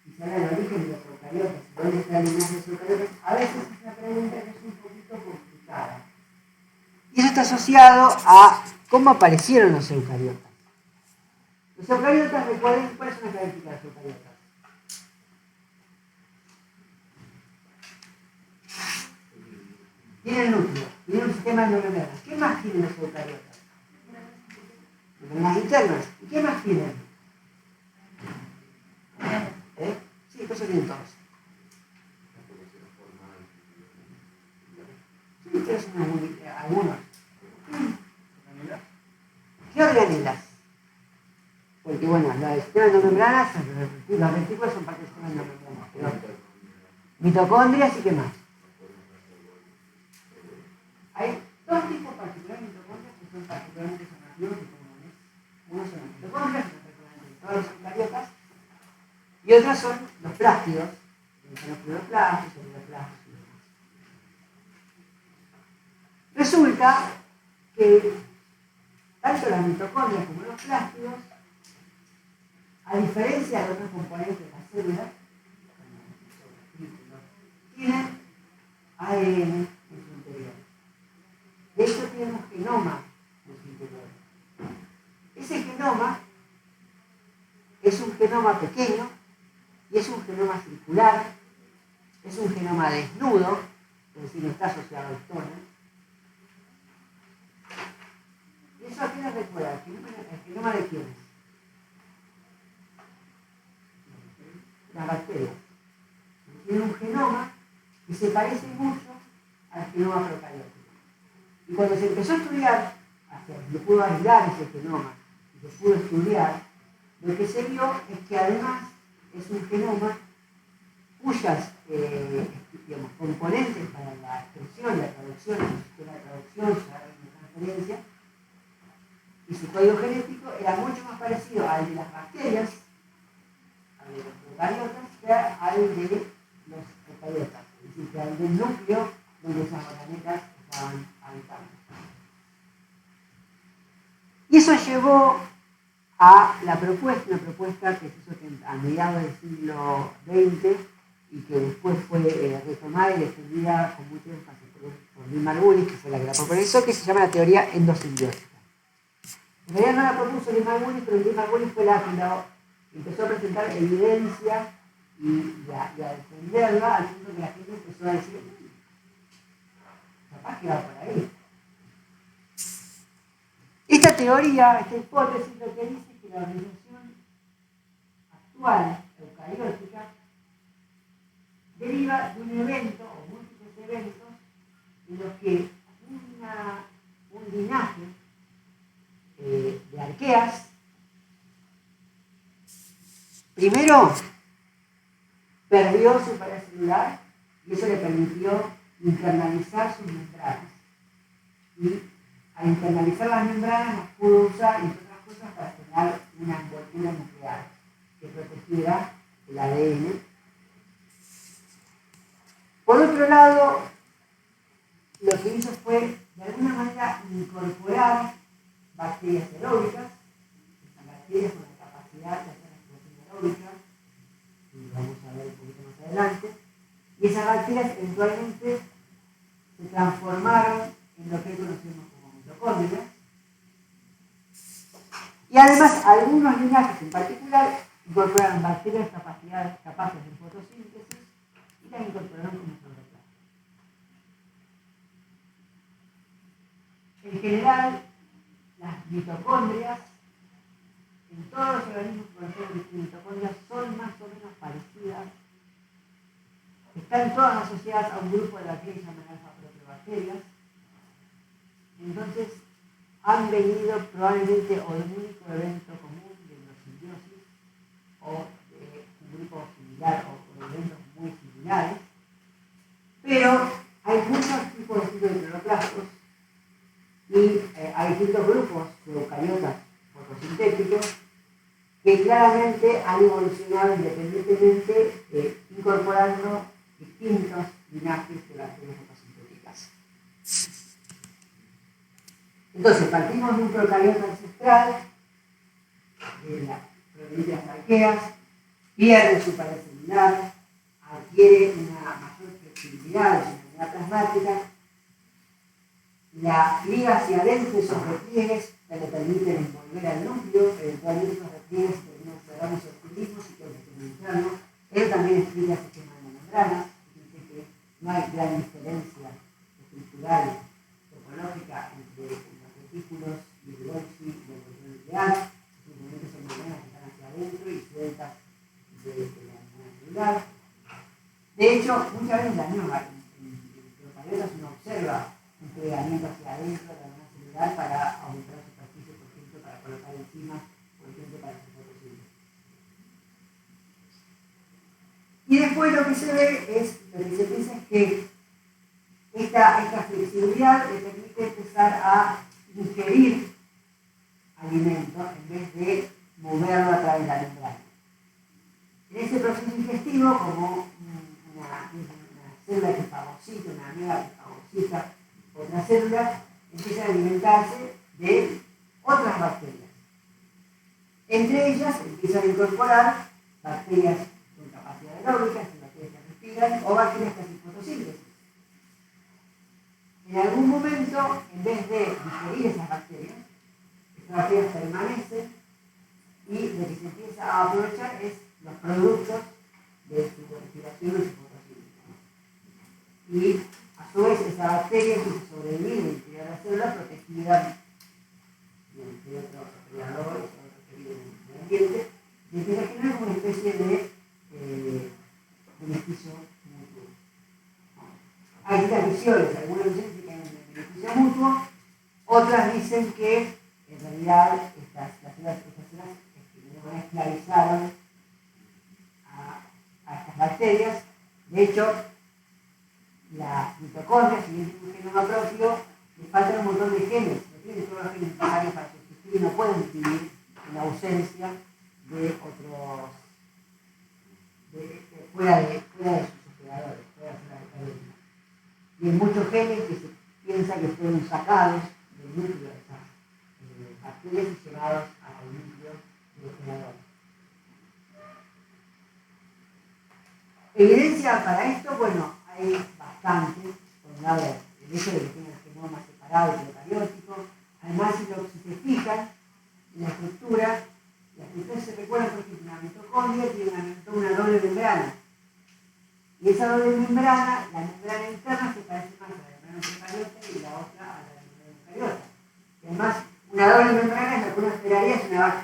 y se habla del origen de los eucariotas, dónde está el linaje de los eucariotas, a veces es una pregunta que es un poquito complicada. Y eso está asociado a cómo aparecieron los eucariotas. Los eucariotas, recuerden, ¿cuáles son las características de los eucariotas? Tienen núcleo, tienen un sistema de neuronas. ¿Qué más tienen los eucariotas? Neuronas internas. ¿Y qué más tienen? Sí, eso tienen todos. Sí, ustedes son algunos. ¿Qué organelas? Porque bueno, los sistemas endomembranas, los retículos son parte del sistema endomembranas, pero mitocondrias y qué más. Hay dos tipos particulares de mitocondrias que son particularmente llamativos y comunes. Uno son las mitocondrias, que son particularmente todos los eucariotas, y otros son los plástidos, que son los cloroplastos, los cloroplastos y demás. Resulta que tanto las mitocondrias como los plástidos a diferencia de otros componentes de la célula, tienen ADN en su interior. De hecho, tienen un genoma en su interior. Ese genoma es un genoma pequeño y es un genoma circular, es un genoma desnudo, es decir, no está asociado a histones. ¿Y eso a qué nos recuerda? ¿El genoma de quiénes? Las bacterias. Tiene un genoma que se parece mucho al genoma procariótico. Y cuando se empezó a estudiar, se pudo aislar ese genoma y se pudo estudiar, lo que se vio es que además es un genoma cuyas componentes para la expresión, la traducción, el sistema de traducción, la transferencia, y su código genético era mucho más parecido al de las bacterias, al de los procariotas, que al de los eucariotas, es decir, que al del núcleo donde esas organetas estaban habitando. Y eso llevó a una propuesta que se hizo a mediados del siglo XX y que después fue retomada y defendida con mucho énfasis por Lee Margulis, que fue la que la propuso, que se llama la teoría endosimbiótica. En realidad no la propuso Lee Margulis, pero Lee Margulis fue la que empezó a presentar evidencia y a defenderla, al punto que la gente empezó a decir, capaz que va por ahí. Esta teoría, esta hipótesis, lo que dice es que la organización actual eucariótica deriva de un evento o múltiples eventos en los que un linaje de arqueas primero perdió su pared celular y eso le permitió internalizar sus membranas. Y al internalizar las membranas las pudo usar, entre otras cosas, para generar una envoltura nuclear que protegiera el ADN. Por otro lado, lo que hizo fue, de alguna manera, incorporar bacterias aeróbicas, bacterias con la capacidad de hacer respiración aeróbica, y vamos a ver un poquito más adelante, y esas bacterias eventualmente se transformaron en lo que hoy conocemos como mitocondrias, y además algunos linajes en particular incorporaron bacterias capaces de fotosíntesis y las incorporaron como cloroplasto. En general, las mitocondrias, en todos los organismos que conocemos de mitocondrias, son más o menos parecidas. Están todas asociadas a un grupo de bacterias llamadas alfa-proteobacterias. Entonces, han venido probablemente o de un único evento común de endosimbiosis o de un grupo similar o de eventos muy similares. Pero hay muchos tipos de cloroplastos y hay distintos grupos de eucariotas fotosintéticos que claramente han evolucionado independientemente, incorporando distintos linajes de bacterias fotosintéticas. Entonces, partimos de un procariota ancestral, de las provenientes arqueas, pierde su pared celular, adquiere una mayor flexibilidad de su unidad plasmática, la liga hacia adentro de sus repliegues que le permiten envolver al núcleo, eventualmente esos repliegues terminan cerrando sus organismos y que mencionarlo. Él también explica el sistema de membranas, dice que no hay gran diferencia estructural, topológica entre los retículos y el Golgi y el envoltorio nuclear, simplemente son membranas que están hacia adentro y sueltas de la membrana celular. De hecho, muchas veces la misma en procariotas uno observa un plegamiento hacia adentro de la membrana celular para aumentar la superficie, por ejemplo, para colocar enzimas, por ejemplo, para su fotosíntesis. Y después lo que se ve es, lo que se piensa es que esta flexibilidad le permite empezar a ingerir alimento en vez de moverlo a través de la membrana. En ese proceso digestivo, como una célula que fagocita, una ameba que fagocita otra célula, empieza a alimentarse de otras bacterias. Entre ellas empiezan a incorporar bacterias con capacidad aeróbica, bacterias que respiran, o bacterias que hacen fotosíntesis. En algún momento, en vez de digerir esas bacterias permanecen y lo que se empieza a aprovechar es los productos de su respiración y su fotosíntesis. Y a su vez esa bacteria empieza a sobrevivir en el interior de la célula protegida de otros depredadores o otros que viven en el ambiente, y empieza a generar una especie de beneficio mutuo. Hay distintas visiones, algunas dicen que hay un beneficio mutuo, otras dicen que en realidad estas células esclavizaron a estas bacterias. De hecho, las mitocondrias, si bien tienen un genoma propio, les faltan un montón de genes, no tienen todos los genes necesarios para subsistir y no pueden vivir en ausencia de otros, fuera de sus hospedadores, fuera de la cadena. Y hay muchos genes que se piensa que fueron sacados del núcleo de esas bacterias y llevados al núcleo del hospedador. Evidencia para esto, bueno, hay bastante. Por un lado, el hecho de que tengan el genoma separado y procariótico. Además, si se fijan en la estructura se recuerda, por ejemplo, una mitocondria tiene una doble membrana. Y esa doble membrana, la membrana interna se parece más a la membrana procariota y la otra a la membrana eucariota. Y además, una doble membrana es lo que uno esperaría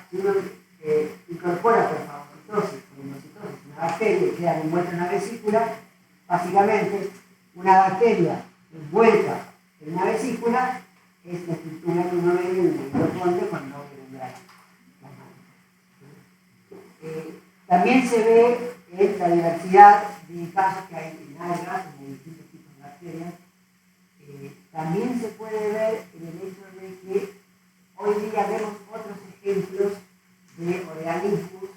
si uno incorpora por fagocitosis, endocytosis, una bacteria que queda envuelta en una vesícula. Básicamente, una bacteria envuelta en una vesícula es la estructura que uno ve en el mitocondrio con doble membrana. También se ve en la diversidad de casos que hay en algas, en distintos tipos de bacterias. También se puede ver en el hecho de que hoy día vemos otros ejemplos de organismos,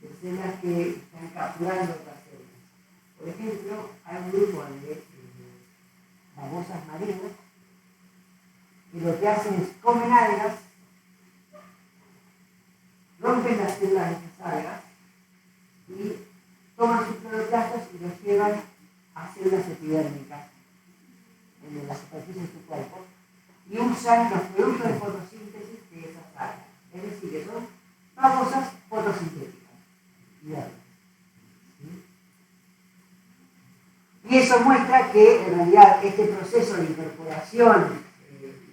de células que están capturando otras células. Por ejemplo, hay un grupo de babosas marinas que lo que hacen es comen algas, rompen las células de esas algas y toman sus cloroplastos y los llevan a células epidérmicas en la superficie de su cuerpo y usan los productos de fotosíntesis de esas algas. Es decir, que son babosas fotosintéticas. Y eso muestra que en realidad este proceso de incorporación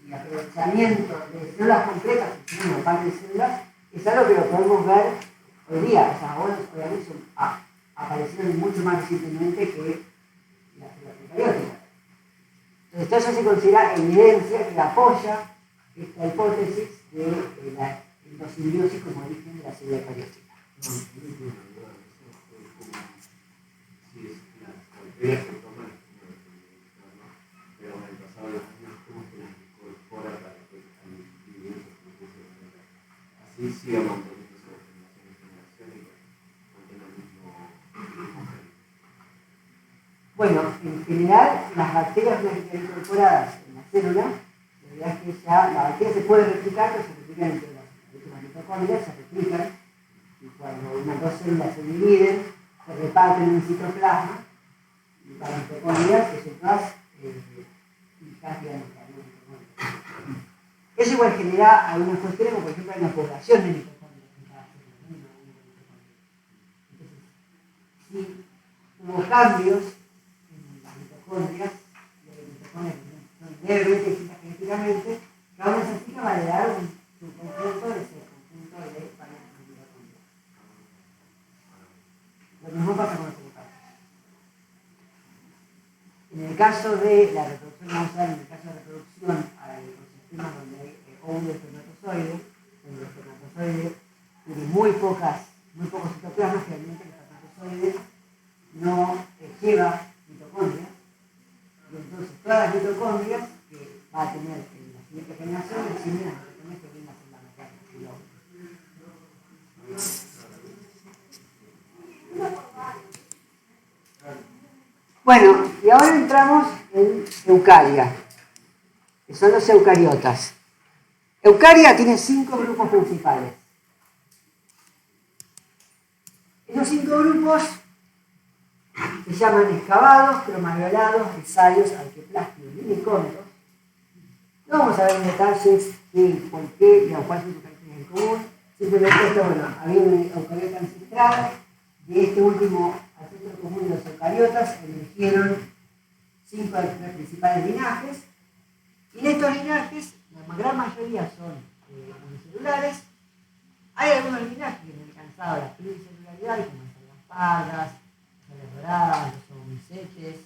y aprovechamiento de células completas, que son una parte de células, es algo que lo podemos ver hoy día. Esas babosas obviamente aparecieron mucho más recientemente que las células procarióticas. Entonces, todo eso se considera evidencia que apoya esta hipótesis de la endosimbiosis como origen de la célula eucariótica. Pero en el pasado de los años, ¿cómo se las incorpora para que vivir esos procesos? Así siga manteniéndose de generación en generación y mantenga el mismo gen. Bueno, en general, las bacterias que están incorporadas en la célula, la verdad es que ya la bacteria se puede replicar, pero se replican entre las mitocondrias, se replican, y cuando unas dos células se dividen, se reparten en el citoplasma. Y las mitocondrias que son todas hijas de eso igual genera algunas cuestiones, como por ejemplo hay una población de mitocondrias en cada célula, Entonces, si hubo cambios en las mitocondrias que son levemente distintas genéticamente, cada una de esas hijas va a heredar un subconjunto de ese conjunto de variantes de mitocondrias. Lo mismo pasa con los celulosos. En el caso de la reproducción, vamos a ver, en el caso de reproducción, hay ecosistemas donde hay óvulo y espermatozoide, donde el espermatozoide tiene muy pocos citoplasmas, realmente el espermatozoide no lleva mitocondrias, y entonces todas las mitocondrias que va a tener en la siguiente generación reciben las mitocondrias que vienen a ser la materna, el óvulo. Bueno, y ahora entramos en Eucaria, que son los eucariotas. Eucaria tiene 5 grupos principales. Esos 5 grupos se llaman excavados, cromalveolados, risarios, alqueplásticos y micómetros. No vamos a ver en detalles por qué y cuáles son sus características en común. Simplemente esto, bueno, había un eucariota ancestral. De este último ancestro común de los eucariotas emergieron 5 principales linajes. Y en estos linajes, la gran mayoría son unicelulares. Hay algunos linajes que han alcanzado la pluricelularidad, como las pardas, las doradas, los omicetes.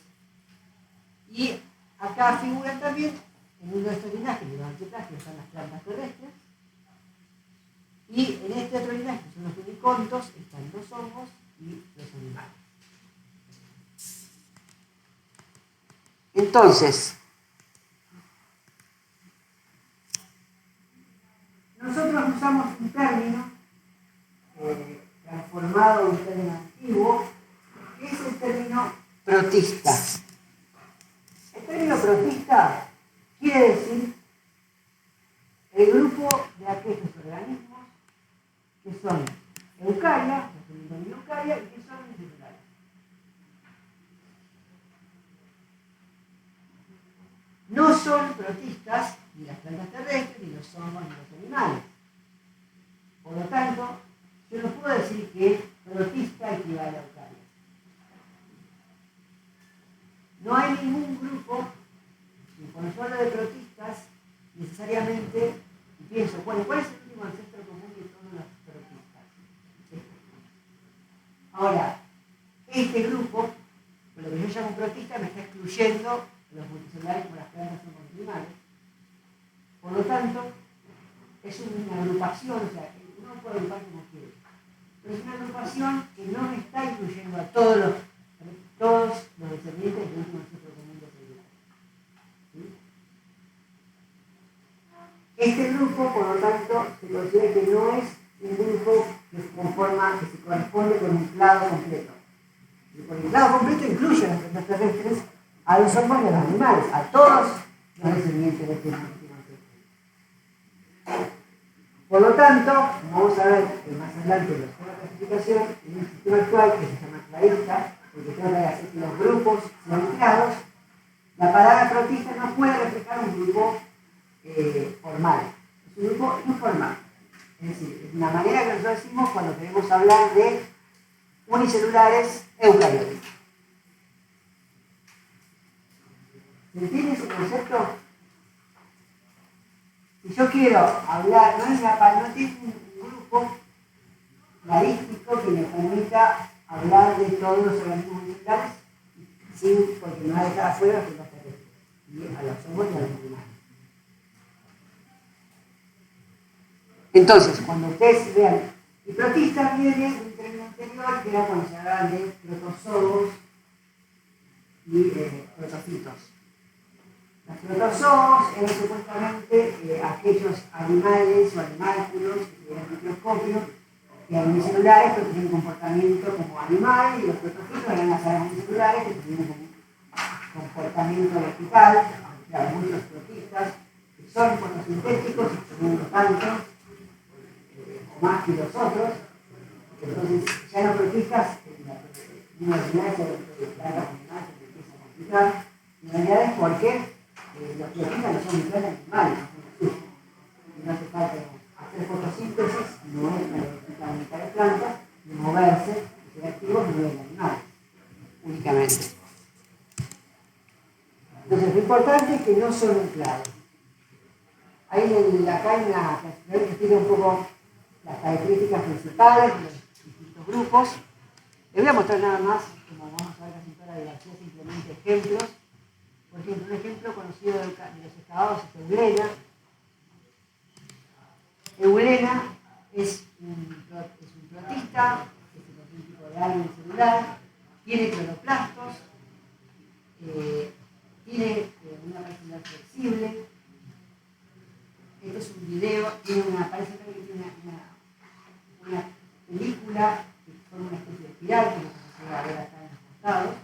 Y acá figuran también, en uno de estos linajes, de los arqueplásticos, están las plantas terrestres. Y en este otro linaje, que son los unicontos, están los hongos y los animales. Entonces, nosotros usamos un término transformado en un término antiguo, que es el término protista. El término protista quiere decir el grupo de aquellos organismos que son eucaria, que son eucaria y que son unicelulares. No son protistas ni las plantas terrestres, ni los hongos, ni los animales. Por lo tanto, yo no puedo decir que protista equivale a eucaria. No hay ningún grupo, y cuando yo hablo de protistas, necesariamente, y pienso, bueno, ¿cuál es el último ancestro común de todos los protistas? Ahora, este grupo, con lo que yo llamo protista, me está excluyendo los multicelulares como las plantas son los animales. Por lo tanto, es una agrupación, o sea, uno puede agrupar como quiere, pero es una agrupación que no me está incluyendo a todos los descendientes del último ancestro común de celulares. ¿Sí? Este grupo, por lo tanto, se considera que no es un grupo que se corresponde con un clado completo. Y por el clado completo incluye a los extraterrestres, a los hongos y a los animales, a todos los descendientes de este último ancestro. Por lo tanto, como vamos a ver más adelante en la clasificación, en un sistema actual que se llama cladista, porque trata de hacer que los grupos sean clados, la palabra protista no puede reflejar un grupo formal, es un grupo informal. Es decir, es una manera que nosotros decimos cuando queremos hablar de unicelulares eucarióticos. ¿Se entiende ese concepto? Si yo quiero hablar, no tiene un grupo cladístico que me permita hablar de todos los organismos unicelulares, porque me va a dejar afuera los extraterrestres, y a los hongos y a los animales. Entonces, cuando ustedes vean, y protista viene de un término anterior, que era cuando se hablaban de protozoos y protofitos. Los protozoos eran supuestamente aquellos animales o animálculos que tenían microscopio, que eran unicelulares, pero tenían un comportamiento como animal, y los protofitos eran las aves unicelulares que tenían un comportamiento vertical. Hay muchos protistas que son fotosintéticos y que no tanto, o más que los otros. Entonces, ya los protistas, una unidad de plantas animales se empieza a complicar. En realidad es porque los protistas no son mitad animales, no son suyos. Y no hace falta hacer fotosíntesis, no es la mitad de plantas, ni moverse, y ser activos no es animales, únicamente. Entonces, lo importante es que no son claros. Acá hay una clasificación que explica un poco las características principales de los distintos grupos. Les voy a mostrar nada más, como vamos a ver casi toda la bibliografía, simplemente ejemplos. Por ejemplo, un ejemplo conocido de los excavados es Eulena. Eulena es un protista, es un tipo de alga celular, tiene cloroplastos, tiene una pared flexible. Este es un video, parece que tiene una película que forma una especie de espiral, como se va a ver acá en los costados.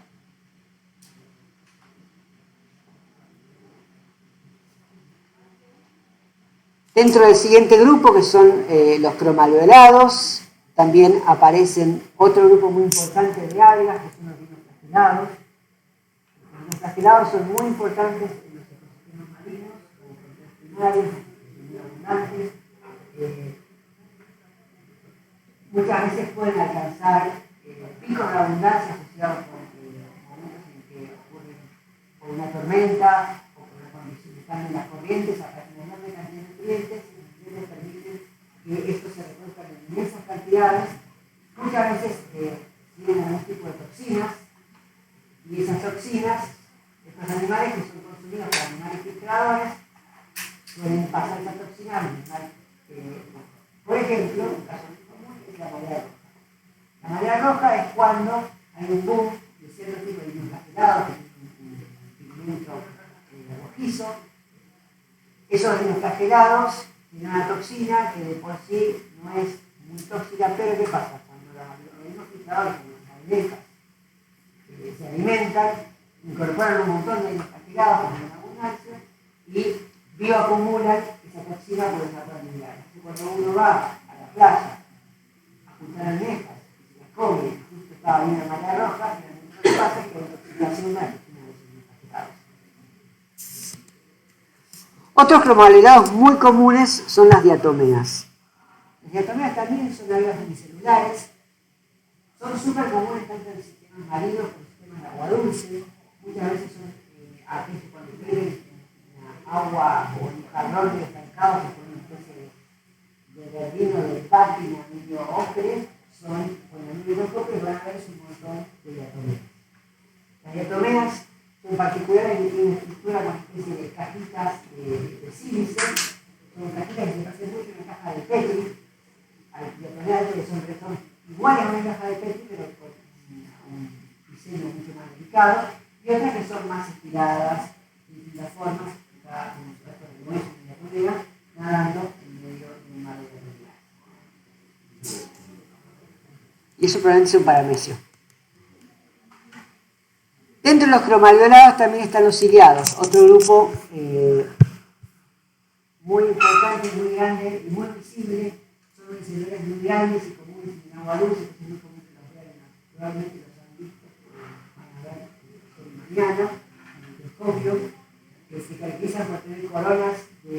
Dentro del siguiente grupo, que son los cromalveolados, también aparecen otro grupo muy importante de algas, que son los dinoflagelados. Los dinoflagelados son muy importantes en los ecosistemas marinos, como proteínas primarias, son muy abundantes. Muchas veces pueden alcanzar picos de abundancia asociados con momentos en que ocurre por una tormenta o por una condición de cambio en las corrientes, aparecen enormes cantidades de nutrientes, y los nutrientes permiten que estos se reproduzcan en inmensas cantidades. Muchas veces tienen algún tipo de toxinas, y esas toxinas, estos animales que son consumidos por animales filtradores, pueden pasar esa toxina al animal. Por ejemplo, un caso muy común es la marea roja. La marea roja es cuando hay un boom de cierto tipo de dinoflagelados, que es un pigmento rojizo. Esos dinoflagelados tienen una toxina que de por sí no es muy tóxica, pero ¿qué pasa? Cuando los organismos filtradores, como las abejas, se alimentan, incorporan un montón de dinoflagelados en abundancia y bioacumulan esa toxina por esa naturalidad. Cuando uno va a la playa a juntar almejas y se las come, y justo estaba bien la marea roja, lo que pasa es que hay intoxicación de la toxina de esos dinoflagelados. Otros cromoalerados muy comunes son las diatomeas. Las diatomeas también son algas unicelulares, son súper comunes tanto en sistemas marinos como en sistemas de agua dulce. Muchas veces son aquellos cuando viven en agua o en jarrón de estancado, que son una especie de verdino de pátina medio ocre, son con el medio ocre, van a ver un montón de diatomeas. Las diatomeas son particulares y tienen una estructura con una especie de cajitas de sílice, son cajitas que se parecen mucho a una caja de Petri. Hay diatomeas que son iguales a una caja de Petri, pero con un diseño mucho más delicado, y otras que son más estiradas, de distintas formas, cada uno de estos de hueso y diatomea, nadando en medio de un mar de diatomeas. Y eso probablemente es un paramecio. Dentro de los cromalveolados también están los ciliados, otro grupo muy importante, muy grande y muy visible. Son unicelulares muy grandes y comunes en agua dulce, que es muy común que los vean, probablemente los han visto, van a ver mañana en el microscopio, que se caracterizan por tener coronas de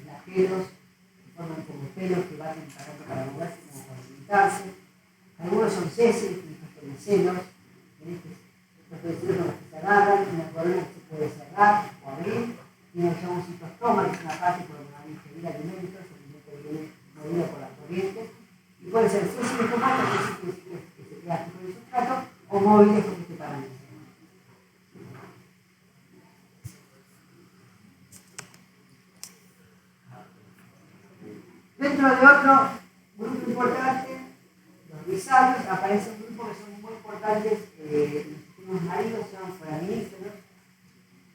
flagelos que forman como pelos que baten tanto para moverse como para sentarse. Algunos son seses, estos pedicelos, los pedicelos con los que se agarran, una corona que se puede cerrar o abrir, y lo que llamamos citostoma, que es una parte por donde van a ingerir alimentos, el alimento viene movido por las corrientes, y pueden ser fósiles tomates, que se quedan con el sustrato, o móviles con este parámetro. Dentro de otro grupo importante, los grisalios, aparecen grupos que son muy importantes en los sistemas marinos, se llaman foraminíferos.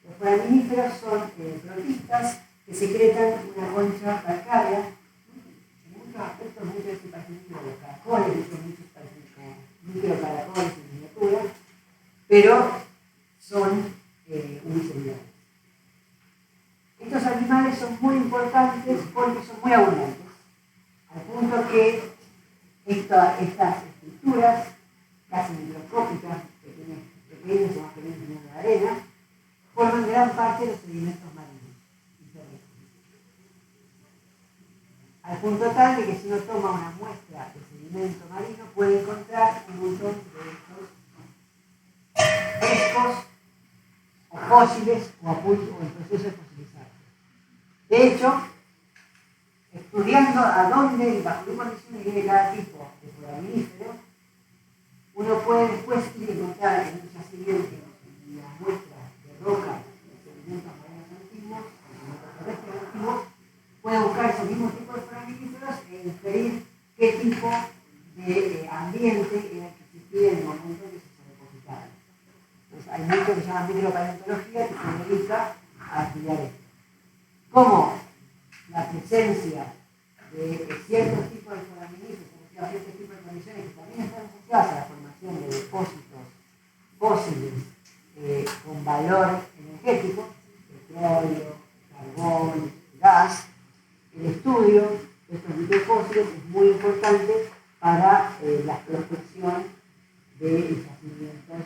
Los foraminíferos son protistas que secretan una concha calcárea. En muchos aspectos, muchos de estos parecen como los caracoles, muchos parecen como microcaracoles en miniatura, pero son unicelulares. Estos animales son muy importantes porque son muy abundantes, al punto que estas estructuras casi microscópicas, pequeñas o más pequeñas que la arena, forman gran parte de los sedimentos marinos y terrestres. Al punto tal de que si uno toma una muestra de sedimento marino puede encontrar un montón de estos frescos o fósiles o en proceso de fosilizar. De hecho, estudiando a dónde y bajo qué condiciones vive cada tipo de foraminífero, uno puede después ir a encontrar en un yacimiento en la muestra de roca de sedimentos marinos antiguos, sedimentos terrestres antiguos, puede buscar esos mismos tipos de foraminíferos e inferir qué tipo de ambiente era el que existía en el momento en que se depositaron. Entonces, hay mucho que se llama micropaleontología que se dedica a estudiar esto. Como la presencia de ciertos tipos de foraminíferos asociados a ciertos tipos de condiciones que también están asociadas a la formación de depósitos fósiles con valor energético, petróleo, carbón, gas. El estudio de estos microfósiles es muy importante para la protección de yacimientos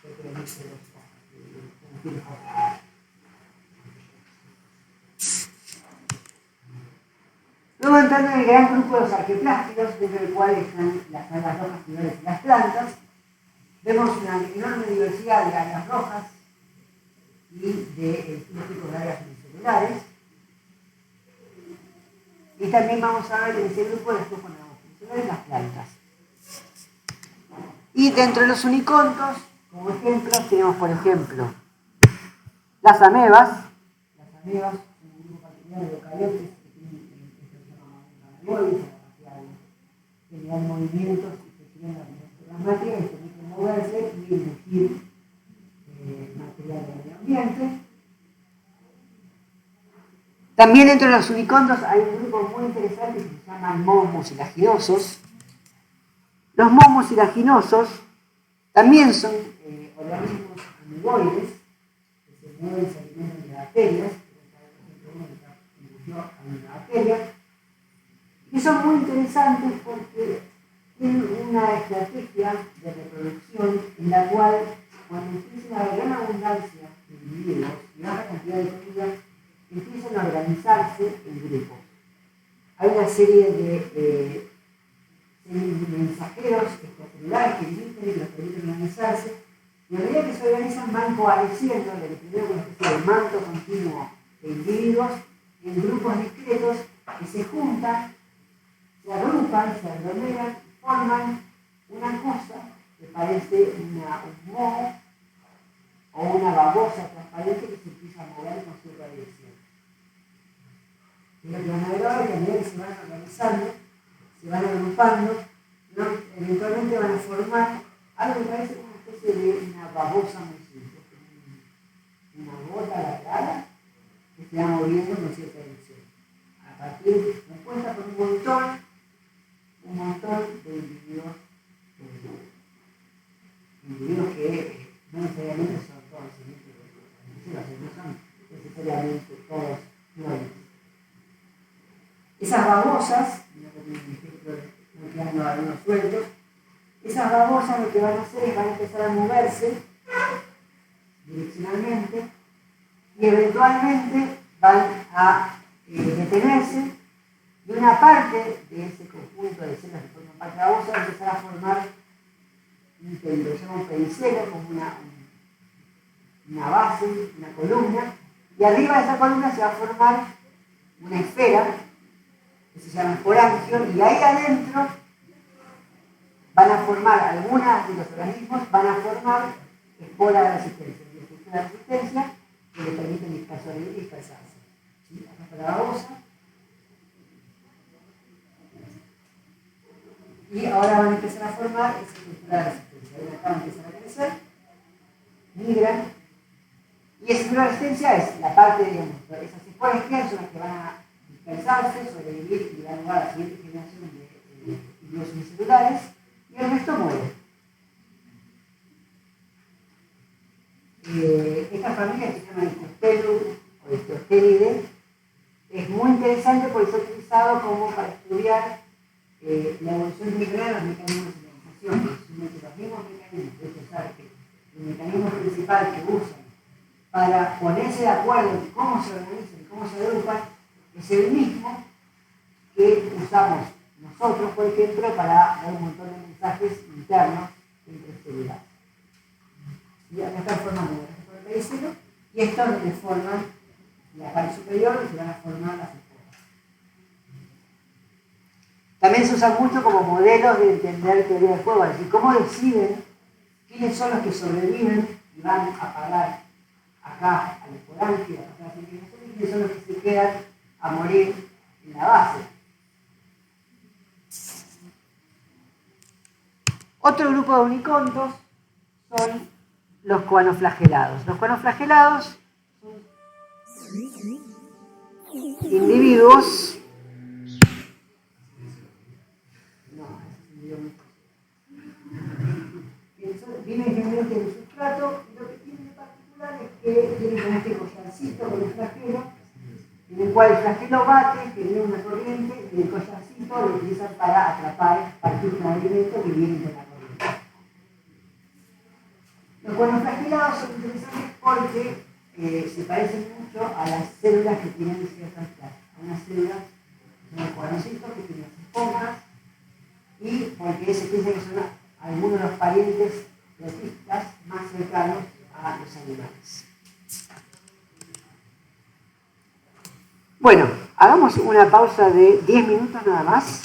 petrolíferos. Luego, entrando en el gran grupo de los arqueoplástidos, dentro del cual están las algas rojas flores y las plantas, vemos una enorme diversidad de algas rojas y de tipos de algas unicelulares. Y también vamos a ver en ese grupo después cuando vamos a mencionar las plantas. Y dentro de los unicontos, como ejemplos, tenemos por ejemplo las amebas. Las amebas son un grupo particular de eucariotes que tienen esto que se llama anaerobios, la capacidad de generar movimientos y que tienen la materia y permiten moverse y elegir material del medio ambiente. También dentro de los unicontos hay un grupo muy interesante que se llaman mohos mucilaginosos. Los mohos mucilaginosos también son organismos ameboides que se mueven y se alimentan de bacterias, por ejemplo, uno que está a una bacteria, y son muy interesantes porque tienen una estrategia de reproducción en la cual, cuando empieza a haber gran abundancia de individuos y baja cantidad de comida, empiezan a organizarse en grupos. Hay una serie de mensajeros extracelulares que emiten y que los permiten organizarse, y a medida que se organizan van coalesciendo desde primero una especie de manto continuo de individuos en grupos discretos que se juntan, se agrupan, se aglomeran, forman una cosa que parece un moho o una babosa transparente que se empieza a mover con cierta dirección. Y lo que van a ver ahora es que a medida que se van organizando, se van agrupando, ¿no? Eventualmente van a formar algo que parece una especie de una babosa muy simple, una gota alargada que se va moviendo con cierta dirección. A partir, compuesta por un montón de individuos que no necesariamente son todos no son necesariamente todos iguales. Esas babosas, un ejemplo bloqueando algunos sueltos, esas babosas lo que van a hacer es van a empezar a moverse direccionalmente y eventualmente van a detenerse y una parte de ese conjunto de células que forman parte de la babosa va a empezar a formar un pedicelo, como una base, una columna, y arriba de esa columna se va a formar una esfera que se llama esporangio, y ahí adentro van a formar, algunas de los organismos van a formar esporas de resistencia, y estructuras de resistencia que le permiten dispersarse. ¿Sí? Acá está la babosa. Y ahora van a empezar a formar esa estructura de resistencia. Ahí acá van a empezar a crecer, migran, y esa estructura de resistencia es la parte, digamos, esas esporas que son las que van a dispersarse, sobrevivir y dar lugar a la siguiente generación de individuos unicelulares, y el resto muere. Esta familia que se llama Histopelum o Histostelidae es muy interesante porque está utilizado como para estudiar la evolución temprana de los mecanismos de organización. Los mismos mecanismos, de hecho, sabe que el mecanismo principal que usan para ponerse de acuerdo en cómo se organizan y cómo se agrupan es el mismo que usamos nosotros, por ejemplo, para dar un montón de mensajes internos entre células. Y acá están formando el pedicelo, y esto es donde forman la parte superior y se van a formar las esporas. También se usa mucho como modelos de entender teoría del juego, es decir, cómo deciden quiénes son los que sobreviven y van a parar acá al esporangio y a pasar a la siguiente generación, y quiénes son los que se quedan a morir en la base. Otro grupo de unicontos son los coanoflagelados. Los coanoflagelados son individuos. Viven generalmente en el sustrato, y lo que tienen de particular es que tienen como este collarcito con el flagelo en el cual el flagelo bate, genera una corriente y el collarcito lo utilizan para atrapar partículas de alimento que vienen de la corriente. Los cuernos son interesantes porque se parecen mucho a las células que tienen ciertas plagas. A unas células que son los cuernocitos, que tienen las esponjas, y porque se piensa que son algunos de los parientes protistas más cercanos a los animales. Bueno, hagamos una pausa de 10 minutos nada más.